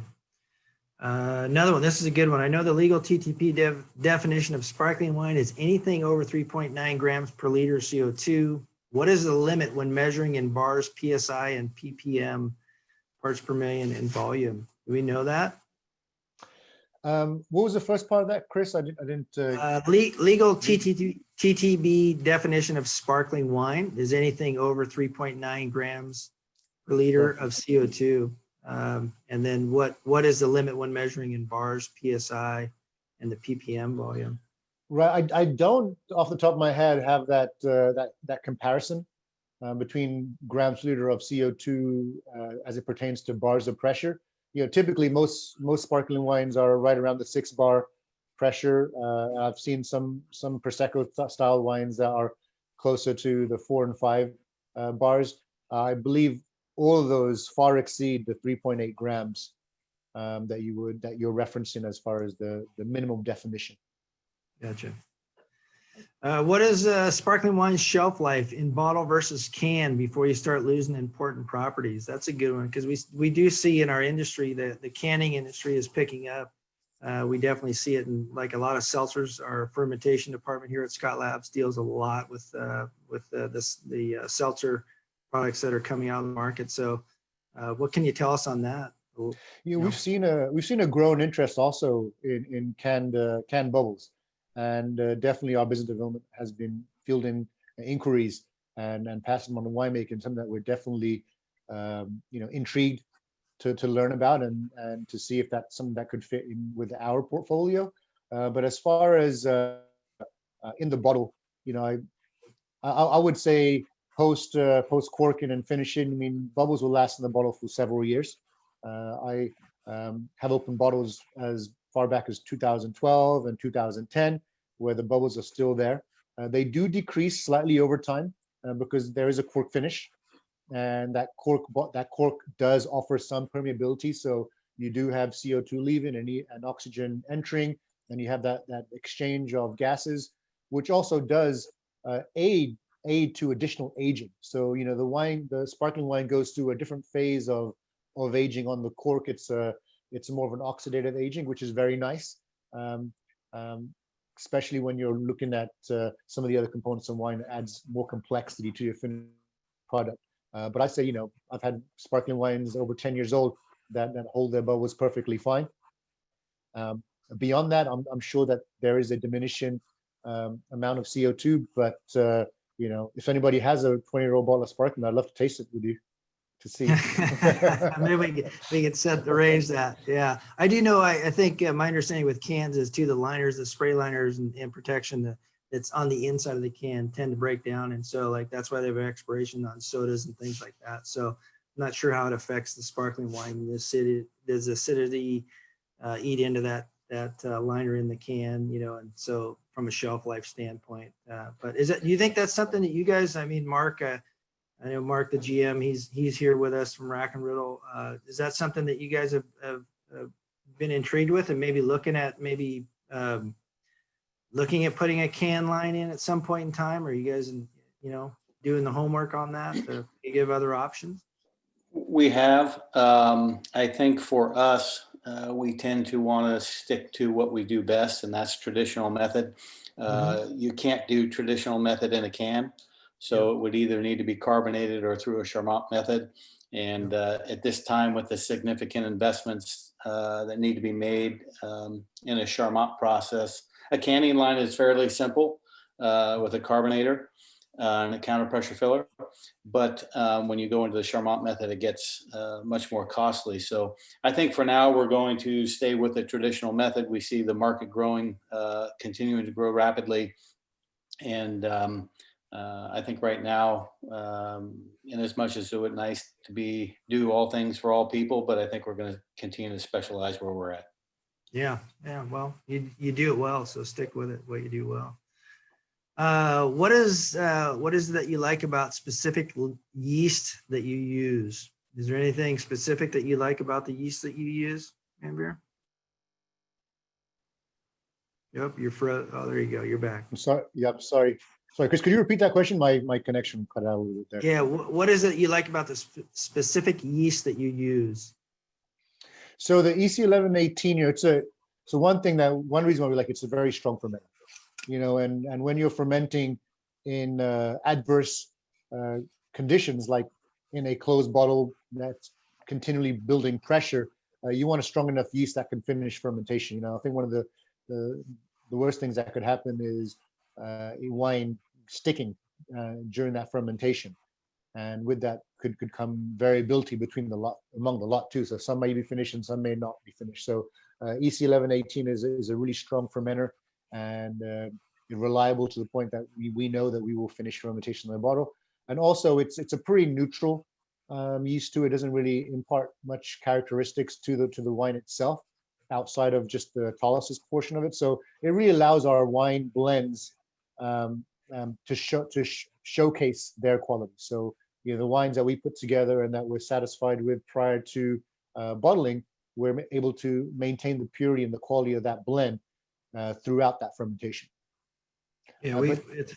Another one, this is a good one. I know the legal TTP definition of sparkling wine is anything over 3.9 grams per liter CO2. What is the limit when measuring in bars, PSI, and ppm, parts per million, in volume? Do we know that? What was the first part of that, Chris? I didn't. Legal TTB definition of sparkling wine is anything over 3.9 grams per liter of CO2. And then what is the limit when measuring in bars, PSI, and the ppm volume? Right, I don't off the top of my head have that comparison between grams per liter of CO2 as it pertains to bars of pressure. Typically most sparkling wines are right around the 6 bar pressure. I've seen some Prosecco style wines that are closer to the 4 and 5 bars. I believe all of those far exceed the 3.8 grams that you're referencing as far as the minimum definition. Gotcha. What is sparkling wine shelf life in bottle versus can before you start losing important properties? That's a good one, because we do see in our industry that the canning industry is picking up. We definitely see it in like a lot of seltzers. Our fermentation department here at Scott Labs deals a lot with the seltzer products that are coming out of the market. So What can you tell us on that? Yeah, we've seen a growing interest also in canned bubbles, and definitely our business development has been fielding inquiries and passing them on to winemaking, something that we're definitely intrigued to learn about and to see if that's something that could fit in with our portfolio. But as far as in the bottle, I would say post corking and finishing, I mean, bubbles will last in the bottle for several years. I have opened bottles as far back as 2012 and 2010, where the bubbles are still there. They do decrease slightly over time because there is a cork finish, and that cork does offer some permeability. So you do have CO2 leaving and oxygen entering, and you have that exchange of gases, which also does aid to additional aging. So the sparkling wine goes through a different phase of aging on the cork. It's more of an oxidative aging, which is very nice, especially when you're looking at some of the other components of wine. It adds more complexity to your finished product. But I say, I've had sparkling wines over 10 years old that hold their bubbles perfectly fine. Beyond that, I'm sure that there is a diminishing amount of CO2, but if anybody has a 20-year-old bottle of sparkling, I'd love to taste it with you to see. Maybe we can set the range that. Yeah, I do know. I think my understanding with cans is too, the liners, the spray liners and protection that's on the inside of the can tend to break down, and so like that's why they have an expiration on sodas and things like that. So I'm not sure how it affects the sparkling wine. Does acidity eat into that liner in the can, and so from a shelf life standpoint. But do you think that's something that you guys, I mean, Mark, I know Mark, the GM, he's here with us from Rack and Riddle. Is that something that you guys have been intrigued with, and maybe looking at putting a can line in at some point in time? Are you guys, doing the homework on that to give other options? We have. I think for us, we tend to want to stick to what we do best, and that's traditional method. You can't do traditional method in a can. So it would either need to be carbonated or through a Charmat method. And at this time, with the significant investments that need to be made in a Charmat process, a canning line is fairly simple with a carbonator and a counter pressure filler. But when you go into the Charmat method, it gets much more costly. So I think for now, we're going to stay with the traditional method. We see the market growing, continuing to grow rapidly. And I think right now, in as much as it would nice to do all things for all people, but I think we're going to continue to specialize where we're at. Yeah. Well, you do it well, so stick with it. What you do well. What is that you like about specific yeast that you use? Is there anything specific that you like about the yeast that you use, Manveer? Yep, oh, there you go. You're back. I'm sorry. Yep, sorry. Sorry, Chris, could you repeat that question? My connection cut out a little bit there. Yeah, what is it you like about the specific yeast that you use? So the EC1118, one reason why we like it's a very strong fermenter, and when you're fermenting in adverse conditions, like in a closed bottle that's continually building pressure, you want a strong enough yeast that can finish fermentation. I think one of the worst things that could happen is a wine sticking during that fermentation, and with that could come variability among the lot too. So some may be finished and some may not be finished. So EC1118 is a really strong fermenter and reliable to the point that we know that we will finish fermentation in the bottle. And also it's a pretty neutral yeast too. It doesn't really impart much characteristics to the wine itself outside of just the Dialysis portion of it. So it really allows our wine blends to showcase their quality. So the wines that we put together and that we're satisfied with prior to bottling, we're able to maintain the purity and the quality of that blend throughout that fermentation. Yeah,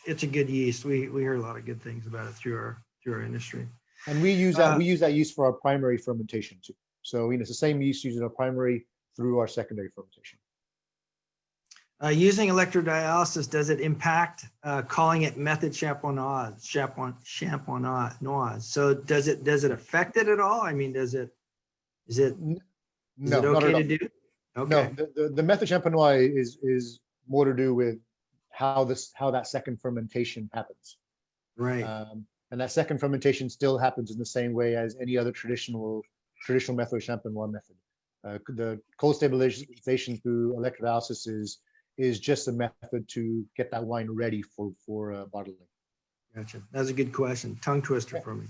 it's a good yeast. We hear a lot of good things about it through our industry. And we use that yeast for our primary fermentation too. So it's the same yeast used in our primary through our secondary fermentation. Using electrodialysis, does it impact calling it Méthode Champenoise? So does it affect it at all? I mean, is it No, not okay at all. to do? No, Okay, the Méthode Champenoise is more to do with how that second fermentation happens. right. And that second fermentation still happens in the same way as any other traditional Méthode Champenoise method. The cold stabilization through electrolysis is just a method to get that wine ready for bottling. Gotcha. That's a good question. Tongue twister for me.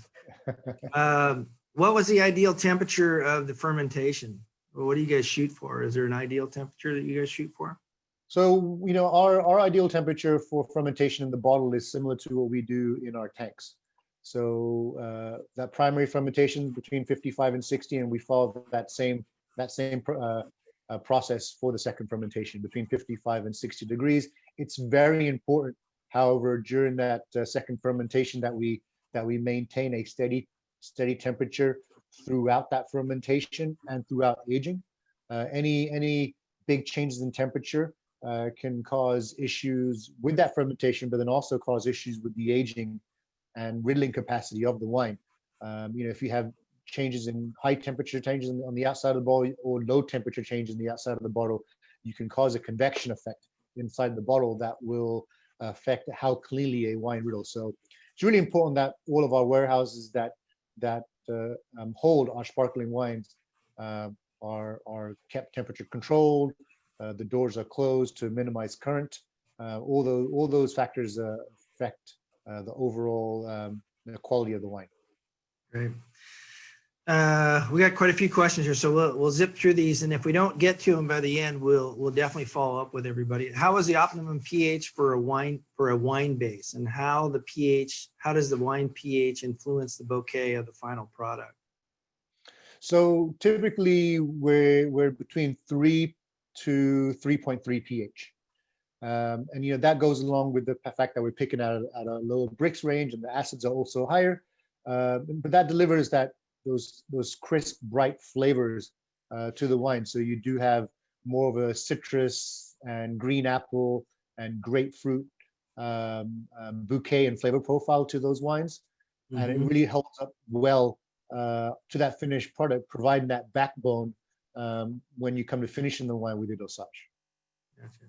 What was the ideal temperature of the fermentation? What do you guys shoot for? Is there an ideal temperature that you guys shoot for? So, our ideal temperature for fermentation in the bottle is similar to what we do in our tanks. So that primary fermentation between 55 and 60, and we follow that same process for the second fermentation between 55 and 60 degrees. It's very important, however, during that second fermentation that we maintain a steady temperature throughout that fermentation and throughout aging. Any big changes in temperature can cause issues with that fermentation, but then also cause issues with the aging and riddling capacity of the wine. If you have changes in high temperature changes on the outside of the bottle or low temperature changes in the outside of the bottle, you can cause a convection effect inside the bottle that will affect how cleanly a wine riddles. So it's really important that all of our warehouses that hold our sparkling wines are kept temperature controlled. The doors are closed to minimize current. All those factors affect the overall the quality of the wine. Great. We got quite a few questions here, so we'll zip through these, and if we don't get to them by the end, we'll definitely follow up with everybody. How is the optimum pH for a wine base, and how does the wine pH influence the bouquet of the final product? So typically we're between 3 to 3.3 pH. And that goes along with the fact that we're picking at a lower Brix range, and the acids are also higher. But that delivers those crisp, bright flavors to the wine. So you do have more of a citrus and green apple and grapefruit bouquet and flavor profile to those wines. Mm-hmm. And it really helps up well to that finished product, providing that backbone when you come to finishing the wine with your dosage. Gotcha.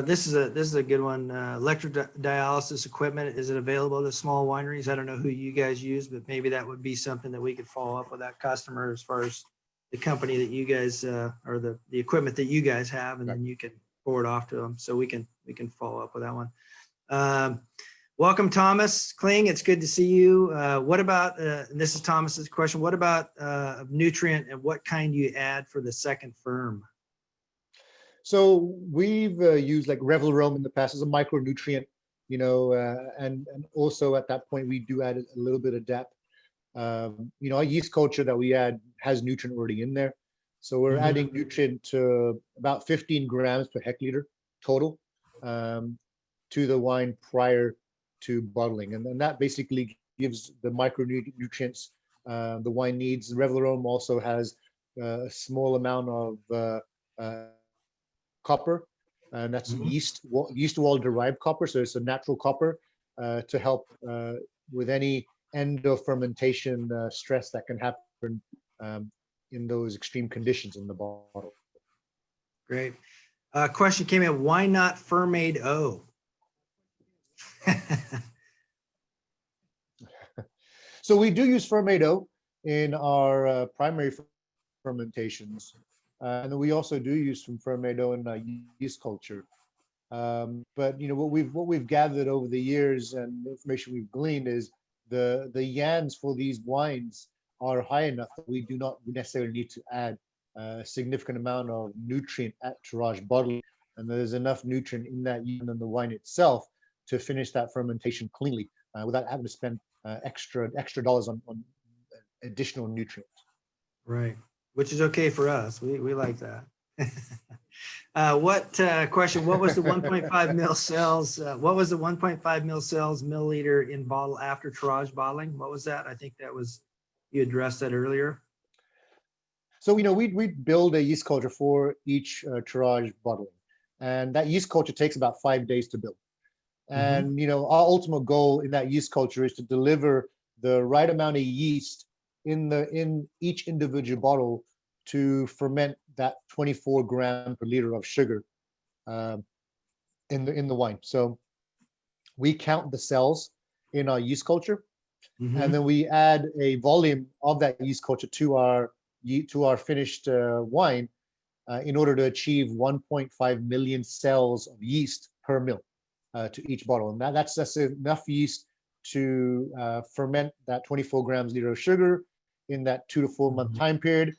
This is a good one. Electrodialysis equipment, is it available to small wineries? I don't know who you guys use, but maybe that would be something that we could follow up with that customer as far as the company that you guys or the equipment that you guys have, and then you can forward off to them, so we can follow up with that one. Welcome, Thomas Kling. It's good to see you. What about, and this is Thomas's question, what about nutrient and what kind you add for the second firm? So we've used like Revel in the past as a micronutrient, and also at that point we do add a little bit of depth. Our yeast culture that we add has nutrient already in there. So we're adding nutrient to about 15 grams per hectoliter total to the wine prior to bottling. And then that basically gives the micronutrients the wine needs. Revel also has a small amount of copper, and that's yeast wall derived copper. So it's a natural copper to help with any end of fermentation stress that can happen in those extreme conditions in the bottle. Great. Question came in, why not Fermade O? So we do use Fermade O in our primary fermentations. And then we also do use some Fermade O in yeast culture. But what we've gathered over the years and the information we've gleaned is the yans for these wines are high enough that we do not necessarily need to add a significant amount of nutrient at Triage Bottling, and there's enough nutrient in that yan and the wine itself to finish that fermentation cleanly without having to spend extra dollars on additional nutrients. Right, which is okay for us. We like that. Question? What was the 1.5 mil cells? What was the 1.5 mil cells milliliter in bottle after Triage bottling? What was that? I think that was, you addressed that earlier. So we build a yeast culture for each Triage bottling. and that yeast culture takes about 5 days to build. Mhm. And our ultimate goal in that yeast culture is to deliver the right amount of yeast in each individual bottle to ferment that 24 gram per liter of sugar in the wine. So we count the cells in our yeast culture, Mhm. and then we add a volume of that yeast culture to our finished wine in order to achieve 1.5 million cells of yeast per mil to each bottle. And that's enough yeast to ferment that 24 grams liter of sugar in that 2 to 4 month Mhm. time period.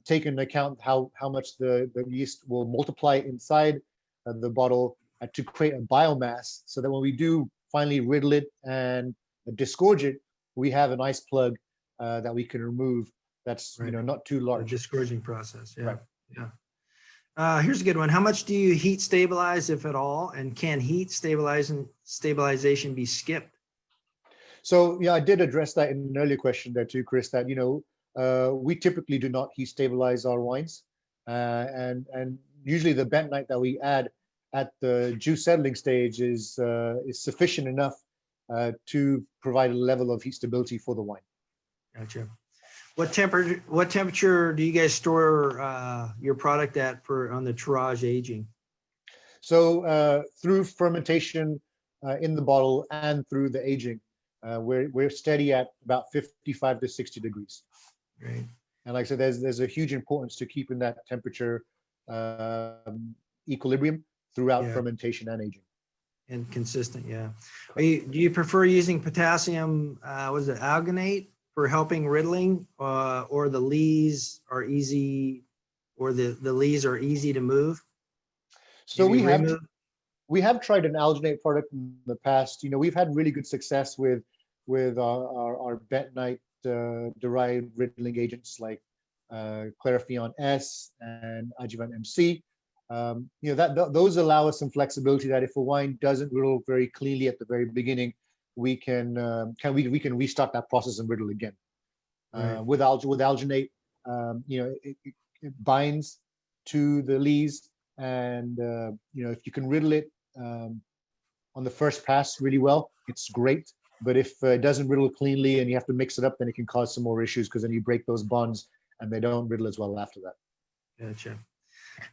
Take into account how much the yeast will multiply inside the bottle to create a biomass, so that when we do finally riddle it and disgorge it, we have an ice plug that we can remove that's Right. not too The large. disgorging process. Yeah. Right. Yeah. Here's a good one. How much do you heat stabilize, if at all? And can heat stabilization be skipped? So yeah, I did address that in an earlier question there too, Chris, that we typically do not heat stabilize our wines, and usually the bentonite that we add at the juice settling stage is sufficient enough to provide a level of heat stability for the wine. Gotcha. What temperature do you guys store your product at on the Triage aging? So through fermentation in the bottle and through the aging, we're steady at about 55 to 60 degrees. Right. And like I said, there's a huge importance to keeping that temperature equilibrium throughout Yeah. fermentation and aging. And consistent, yeah. Do you prefer using potassium, was it alginate for helping riddling, or the lees are easy, or the lees are easy to move? So Maybe remove? we have tried an alginate product in the past. We've had really good success with our bentonite derived riddling agents like Clarifion S and Adjuvant MC. Those allow us some flexibility that if a wine doesn't riddle very cleanly at the very beginning, we can restart that process and riddle again. Right. With alginate, it binds to the lees, and if you can riddle it on the first pass really well, it's great. But if it doesn't riddle cleanly and you have to mix it up, then it can cause some more issues, because then you break those bonds and they don't riddle as well after that. Gotcha.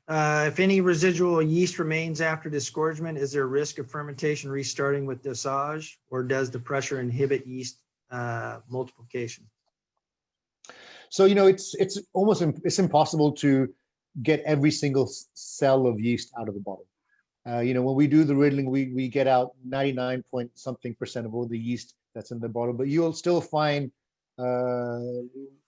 If any residual yeast remains after disgorgement, is there a risk of fermentation restarting with dosage, or does the pressure inhibit yeast multiplication? So it's impossible to get every single cell of yeast out of the bottle. When we do the riddling, we get out 99 point something% of all the yeast that's in the bottle, but you'll still find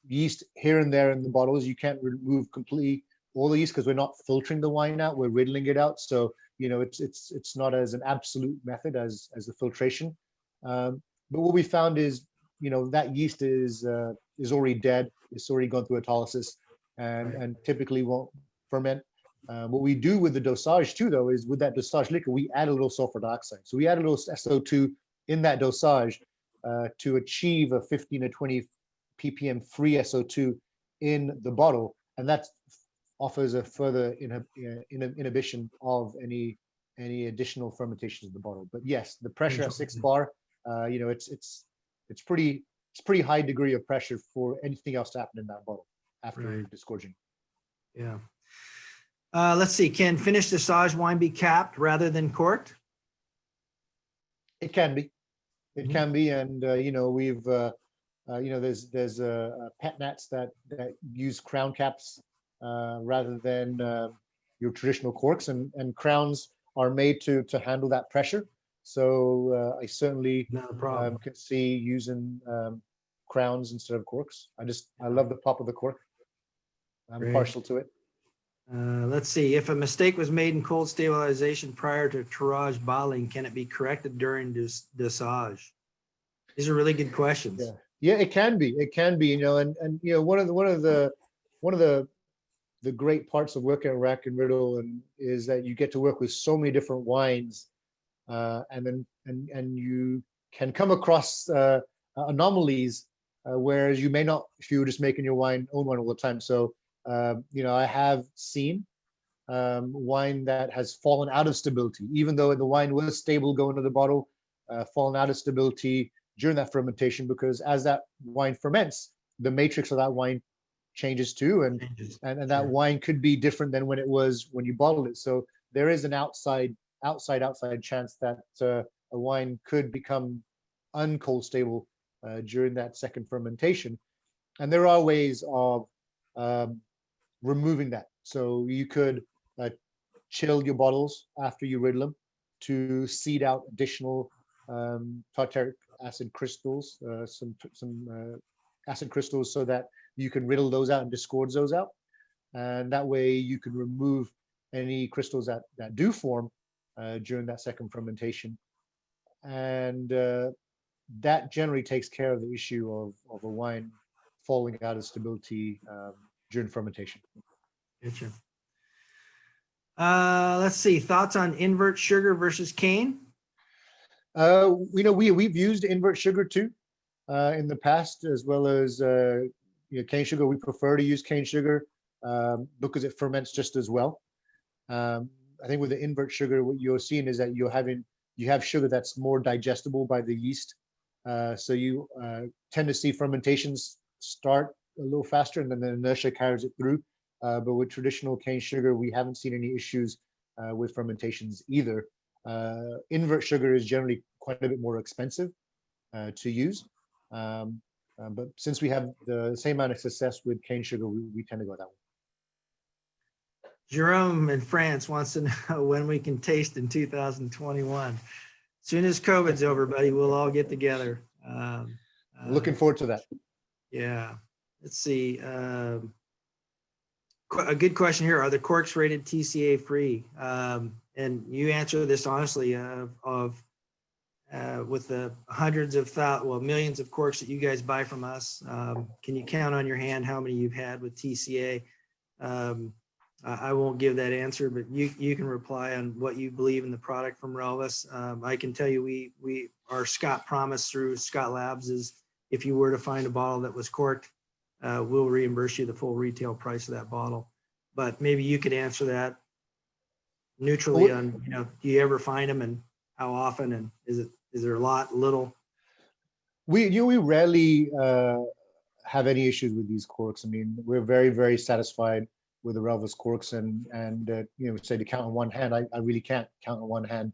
yeast here and there in the bottles. You can't remove completely all the yeast because we're not filtering the wine out, we're riddling it out. So it's not as an absolute method as the filtration. But what we found is that yeast is already dead. It's already gone through autolysis and typically won't ferment. What we do with the dosage too, though, is with that dosage liquor, we add a little sulfur dioxide. So we add a little SO2 in that dosage to achieve a 15 to 20 ppm free SO2 in the bottle, and that offers a further inhibition of any additional fermentations in the bottle. But yes, the pressure at 6 bar, it's pretty high degree of pressure for anything else to happen in that bottle after disgorging. Yeah. Let's see. Can finished dosage wine be capped rather than corked? It can be. It can be, and we've there's pet nats that use crown caps rather than your traditional corks, and crowns are made to handle that pressure. So I certainly can see using crowns instead of corks. I love the pop of the cork. I'm partial to it. Let's see. If a mistake was made in cold stabilization prior to Triage Bottling, can it be corrected during dosage? These are really good questions. Yeah, it can be. It can be. And one of the great parts of working at Rack and Riddle is that you get to work with so many different wines, and you can come across anomalies, whereas you may not if you were just making your own wine all the time. So I have seen wine that has fallen out of stability, even though the wine was stable going to the bottle, fallen out of stability during that fermentation, because as that wine ferments, the matrix of that wine changes too, and that wine could be different than when it was when you bottled it. So there is an outside chance that a wine could become uncold stable during that second fermentation. And there are ways of removing that. So you could chill your bottles after you riddle them to seed out additional tartaric acid crystals, some acid crystals, so that you can riddle those out and disgorge those out. And that way you can remove any crystals that do form during that second fermentation. And that generally takes care of the issue of a wine falling out of stability during fermentation. Gotcha. Let's see, thoughts on invert sugar versus cane? We've used invert sugar too in the past, as well as cane sugar. We prefer to use cane sugar because it ferments just as well. I think with the invert sugar, what you're seeing is that you have sugar that's more digestible by the yeast. So you tend to see fermentations start a little faster, and then the inertia carries it through. But with traditional cane sugar, we haven't seen any issues with fermentations either. Invert sugar is generally quite a bit more expensive to use. But since we have the same amount of success with cane sugar, we tend to go that way. Jerome in France wants to know when we can taste in 2021. As soon as COVID's over, buddy, we'll all get together. Looking forward to that. Yeah. Let's see. A good question here. Are the corks rated TCA free? And you answer this honestly with the hundreds of millions of corks that you guys buy from us. Can you count on your hand how many you've had with TCA? I won't give that answer, but you can reply on what you believe in the product from Relvis. I can tell you our Scott promise through Scott Labs is if you were to find a bottle that was corked, we'll reimburse you the full retail price of that bottle. But maybe you could answer that neutrally on, do you ever find them and how often, and is there a lot, little? We rarely have any issues with these corks. I mean, we're very, very satisfied with the Relvis corks, and say to count on one hand, I really can't count on one hand.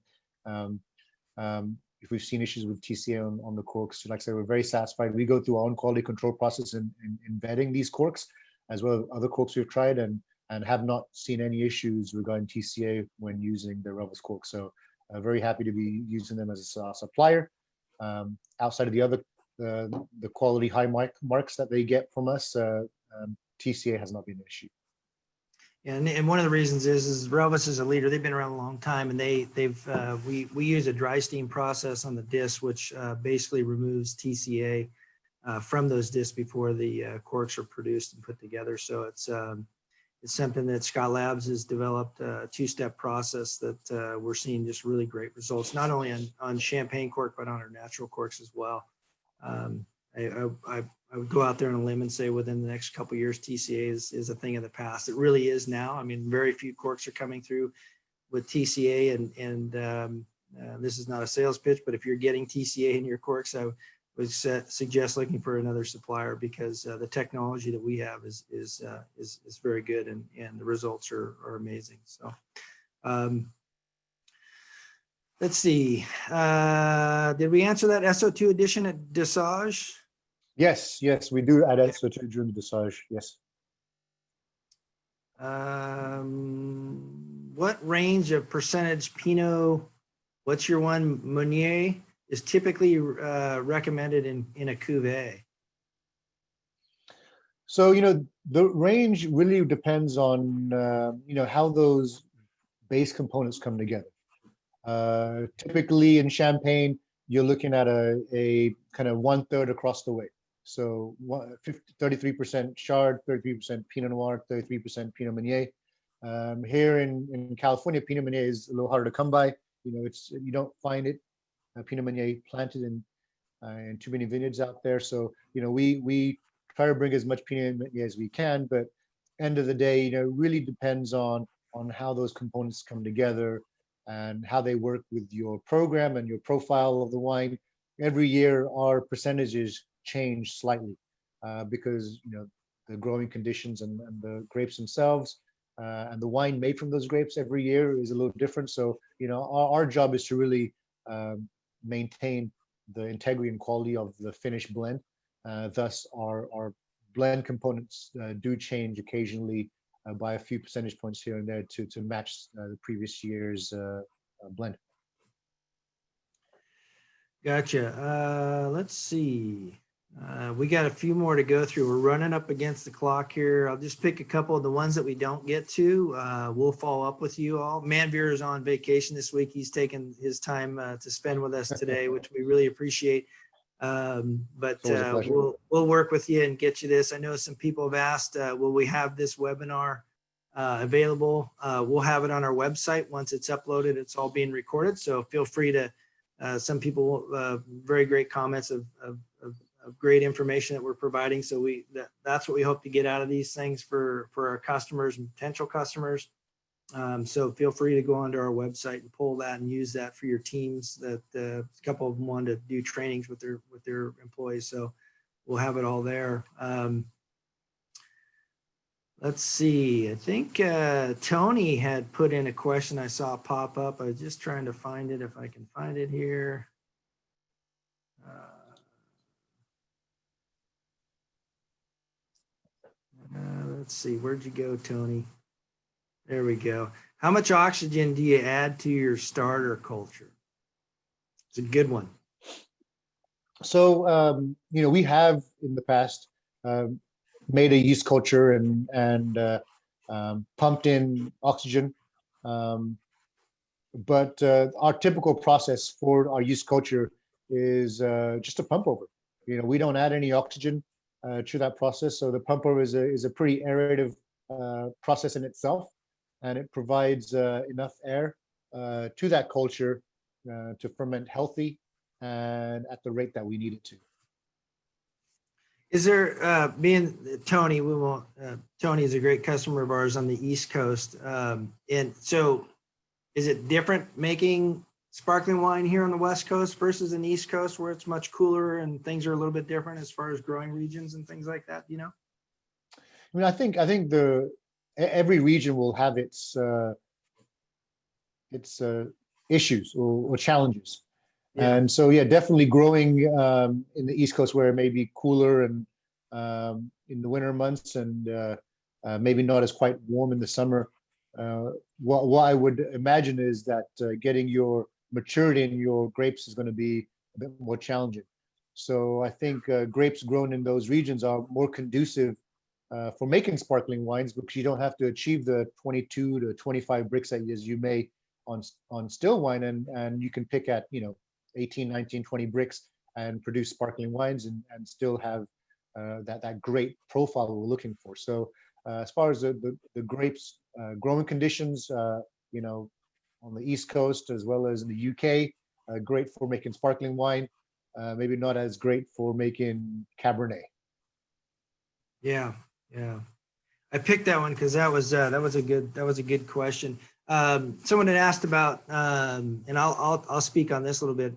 If we've seen issues with TCA on the corks, like I said, we're very satisfied. We go through our own quality control process in vetting these corks, as well as other corks we've tried, and have not seen any issues regarding TCA when using the Relvis cork. So very happy to be using them as a supplier. Outside of the other the quality high marks that they get from us, TCA has not been an issue. And one of the reasons is Relvis is a leader. They've been around a long time, and we use a dry steam process on the disc, which basically removes TCA from those discs before the corks are produced and put together. So it's something that Scott Labs has developed, a two-step process that we're seeing just really great results, not only on champagne cork, but on our natural corks as well. I would go out there on a limb and say within the next couple of years, TCA is a thing of the past. It really is now. I mean, very few corks are coming through with TCA, and this is not a sales pitch, but if you're getting TCA in your corks, I would suggest looking for another supplier, because the technology that we have is very good, and the results are amazing. So let's see. Did we answer that SO2 addition at Assage? Yes, we do add SO2 during the dosage. Yes. What range of percentage Pinot, what's your one, Meunier, is typically recommended in a cuvee? So, the range really depends on, how those base components come together. Typically in champagne, you're looking at a kind of 1/3 across the way. So 33% Chard, 33% Pinot Noir, 33% Pinot Meunier. Here in California, Pinot Meunier is a little harder to come by. You don't find it, Pinot Meunier planted in too many vineyards out there. So, we try to bring as much Pinot Meunier as we can, but end of the day, it really depends on on how those components come together and how they work with your program and your profile of the wine. Every year, our percentages change slightly because the growing conditions and the grapes themselves and the wine made from those grapes every year is a little different. So our job is to really maintain the integrity and quality of the finished blend. Thus, our blend components do change occasionally by a few percentage points here and there to match the previous year's blend. Gotcha. Let's see. We got a few more to go through. We're running up against the clock here. I'll just pick a couple of the ones that we don't get to. We'll follow up with you all. Manveer is on vacation this week. He's taken his time to spend with us today, which we really appreciate. But we'll work with you and get you this. I know some people have asked, will we have this webinar available? We'll have it on our website. Once it's uploaded, it's all being recorded. So feel free to, some people, very great comments of great information that we're providing. So that's what we hope to get out of these things for our customers and potential customers. So feel free to go onto our website and pull that and use that for your teams. That a couple of them wanted to do trainings with their employees. So we'll have it all there. Let's see. I think Tony had put in a question I saw pop up. I was just trying to find it if I can find it here. Let's see. Where'd you go, Tony? There we go. How much oxygen do you add to your starter culture? It's a good one. So, we have in the past made a yeast culture and pumped in oxygen. But our typical process for our yeast culture is just a pump over. We don't add any oxygen to that process. So the pump over is a pretty aerative process in itself. And it provides enough air to that culture to ferment healthy and at the rate that we need it to. Is there, being Tony, Tony is a great customer of ours on the East Coast. And so is it different making sparkling wine here on the West Coast versus in the East Coast where it's much cooler and things are a little bit different as far as growing regions and things like that, I mean, I think every region will have its issues or challenges. Yeah. And so, yeah, definitely growing in the East Coast where it may be cooler and in the winter months and maybe not as quite warm in the summer. What I would imagine is that getting your maturity in your grapes is going to be a bit more challenging. So I think grapes grown in those regions are more conducive for making sparkling wines because you don't have to achieve the 22 to 25 brix as you may on still wine, and you can pick at 18, 19, 20 brix and produce sparkling wines and still have that great profile we're looking for. So as far as the grapes growing conditions, on the East Coast as well as in the UK, great for making sparkling wine, maybe not as great for making Cabernet. Yeah. I picked that one because that was a good question. Someone had asked about, and I'll speak on this a little bit.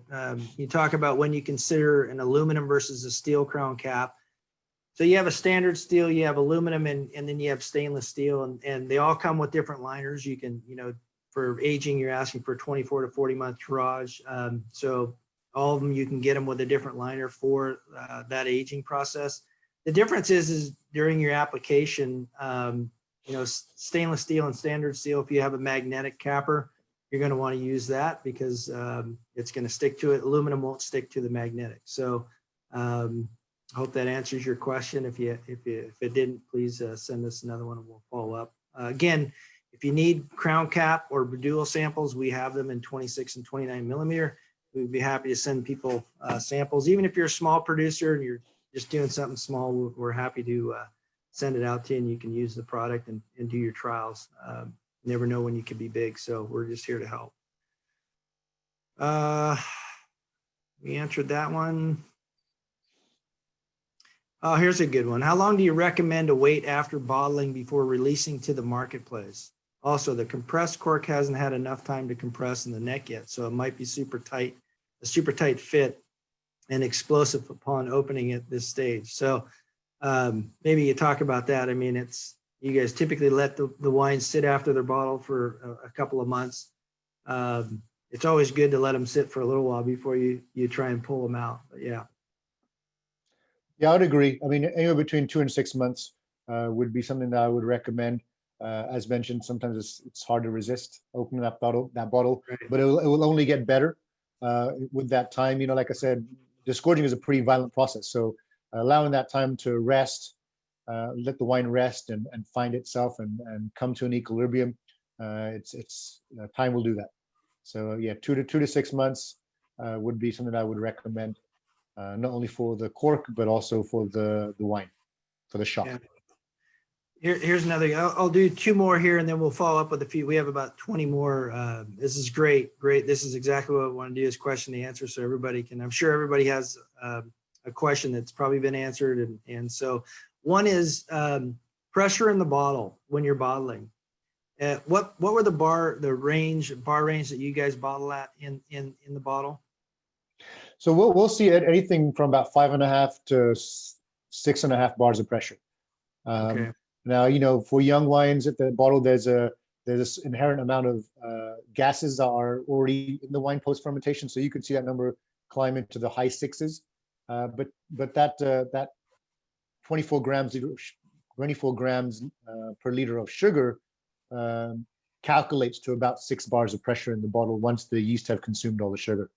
You talk about when you consider an aluminum versus a steel crown cap. So you have a standard steel, you have aluminum, and then you have stainless steel, and they all come with different liners. You can, for aging, you're asking for 24 to 40 month tirage. So all of them, you can get them with a different liner for that aging process. The difference is during your application, stainless steel and standard steel, if you have a magnetic capper, you're going to want to use that because it's going to stick to it. Aluminum won't stick to the magnetic. So I hope that answers your question. If it didn't, please send us another one and we'll follow up. Again, if you need crown cap or Bredouille samples, we have them in 26 and 29 millimeter. We'd be happy to send people samples. Even if you're a small producer and you're just doing something small, we're happy to send it out to you and you can use the product and do your trials. Never know when you can be big. So we're just here to help. We answered that one. Oh, here's a good one. How long do you recommend to wait after bottling before releasing to the marketplace? Also, the compressed cork hasn't had enough time to compress in the neck yet, so it might be super tight, a super tight fit and explosive upon opening at this stage. So maybe you talk about that. I mean, you guys typically let the wines sit after they're bottled for a couple of months. It's always good to let them sit for a little while before you try and pull them out. But yeah. Yeah, I would agree. I mean, anywhere between 2 and 6 months would be something that I would recommend. As mentioned, sometimes it's hard to resist opening that bottle, Right. but it will only get better with that time. You know, like I said, disgorging is a pretty violent process. So allowing that time to rest, let the wine rest and find itself and come to an equilibrium, time will do that. So yeah, 2 to 6 months would be something I would recommend. Not only for the cork, but also for the wine, for the shot. Yeah. Here's another. I'll do 2 more here, and then we'll follow up with a few. We have about 20 more. This is great. This is exactly what I want to do, is question and answer, so everybody can. I'm sure everybody has a question that's probably been answered, and so one is pressure in the bottle when you're bottling. What were the bar range that you guys bottle at in the bottle? So we'll see anything from about 5.5 to 6.5 bars of pressure. Okay. Now, you know, for young wines at the bottle, there's this inherent amount of gases that are already in the wine post fermentation. So you could see that number climb into the high 6s. But that 24 grams per liter of sugar calculates to about 6 bars of pressure in the bottle once the yeast have consumed all the sugar.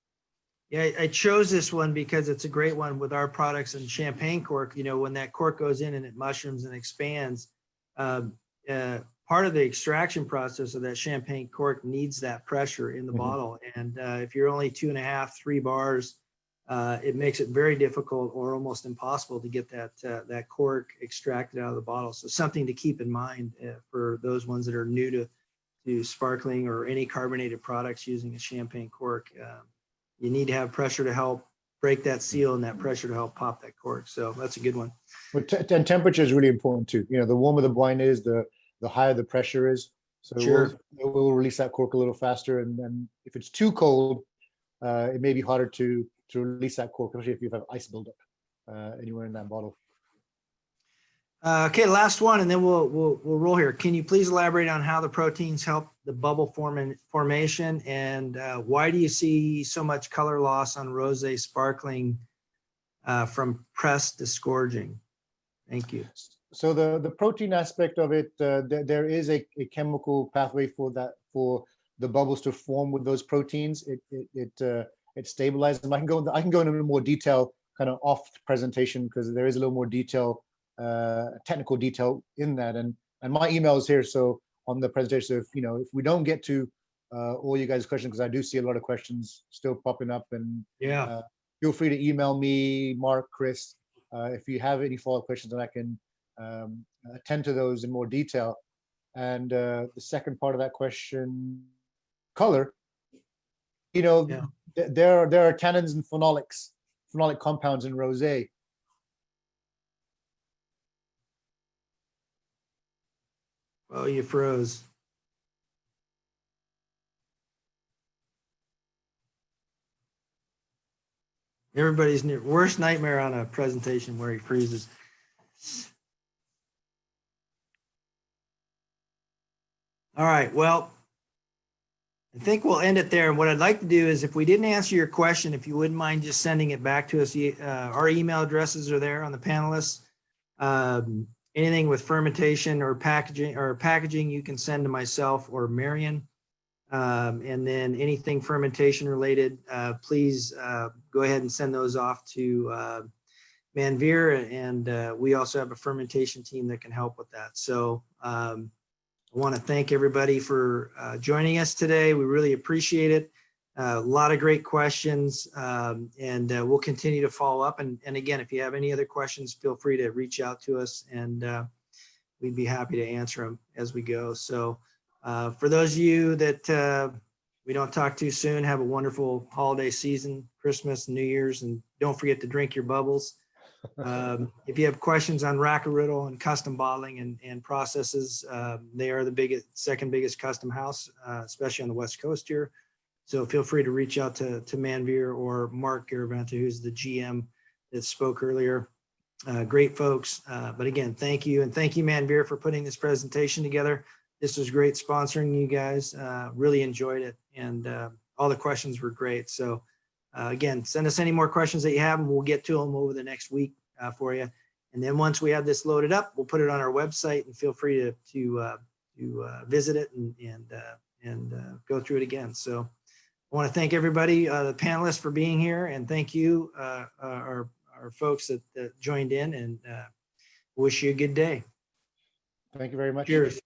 Yeah, I chose this one because it's a great one with our products and champagne cork. You know, when that cork goes in and it mushrooms and expands, part of the extraction process of that champagne cork needs that pressure in the bottle. And if you're only 2.5, 3 bars, it makes it very difficult or almost impossible to get that cork extracted out of the bottle. So something to keep in mind for those ones that are new to sparkling or any carbonated products using a champagne cork. You need to have pressure to help break that seal and that pressure to help pop that cork. So that's a good one. But and temperature is really important too. You know, the warmer the wine is, the higher the pressure is. So Sure. we'll release that cork a little faster. And then if it's too cold, it may be harder to release that cork, especially if you have ice buildup anywhere in that bottle. Okay, last one, and then we'll roll here. Can you please elaborate on how the proteins help the bubble formation, and why do you see so much color loss on rosé sparkling from press disgorging? Thank you. So the protein aspect of it, there is a chemical pathway for the bubbles to form with those proteins. It stabilizes them. I can go into a little more detail kind of off presentation because there is a little more detail. Technical detail in that, and my email is here. So on the presentation, if we don't get to all you guys' questions, because I do see a lot of questions still popping up, and Yeah, feel free to email me, Mark, Chris, if you have any follow-up questions, and I can attend to those in more detail. And the second part of that question, color. You know, yeah. there are tannins and phenolic compounds in rosé. Oh, you froze. Everybody's worst nightmare on a presentation where he freezes. All right, well, I think we'll end it there. And what I'd like to do is, if we didn't answer your question, if you wouldn't mind just sending it back to us, our email addresses are there on the panelists. Anything with fermentation or packaging, you can send to myself or Marion. And then anything fermentation related, please go ahead and send those off to Manveer. And we also have a fermentation team that can help with that. So I want to thank everybody for joining us today. We really appreciate it. A lot of great questions, and we'll continue to follow up. And again, if you have any other questions, feel free to reach out to us, and we'd be happy to answer them as we go. So for those of you that we don't talk to soon, have a wonderful holiday season, Christmas, New Year's, and don't forget to drink your bubbles. If you have questions on Rack Riddle and custom bottling and processes, they are the second biggest custom house, especially on the West Coast here. So feel free to reach out to Manveer or Mark Garaventa, who's the GM that spoke earlier. Great folks. But again, thank you. And thank you, Manveer, for putting this presentation together. This was great sponsoring you guys. Really enjoyed it. And all the questions were great. So again, send us any more questions that you have and we'll get to them over the next week for you. And then once we have this loaded up, we'll put it on our website and feel free to visit it and go through it again. So I want to thank everybody, the panelists, for being here, and thank you, our folks that joined in, and wish you a good day. Thank you very much. Cheers.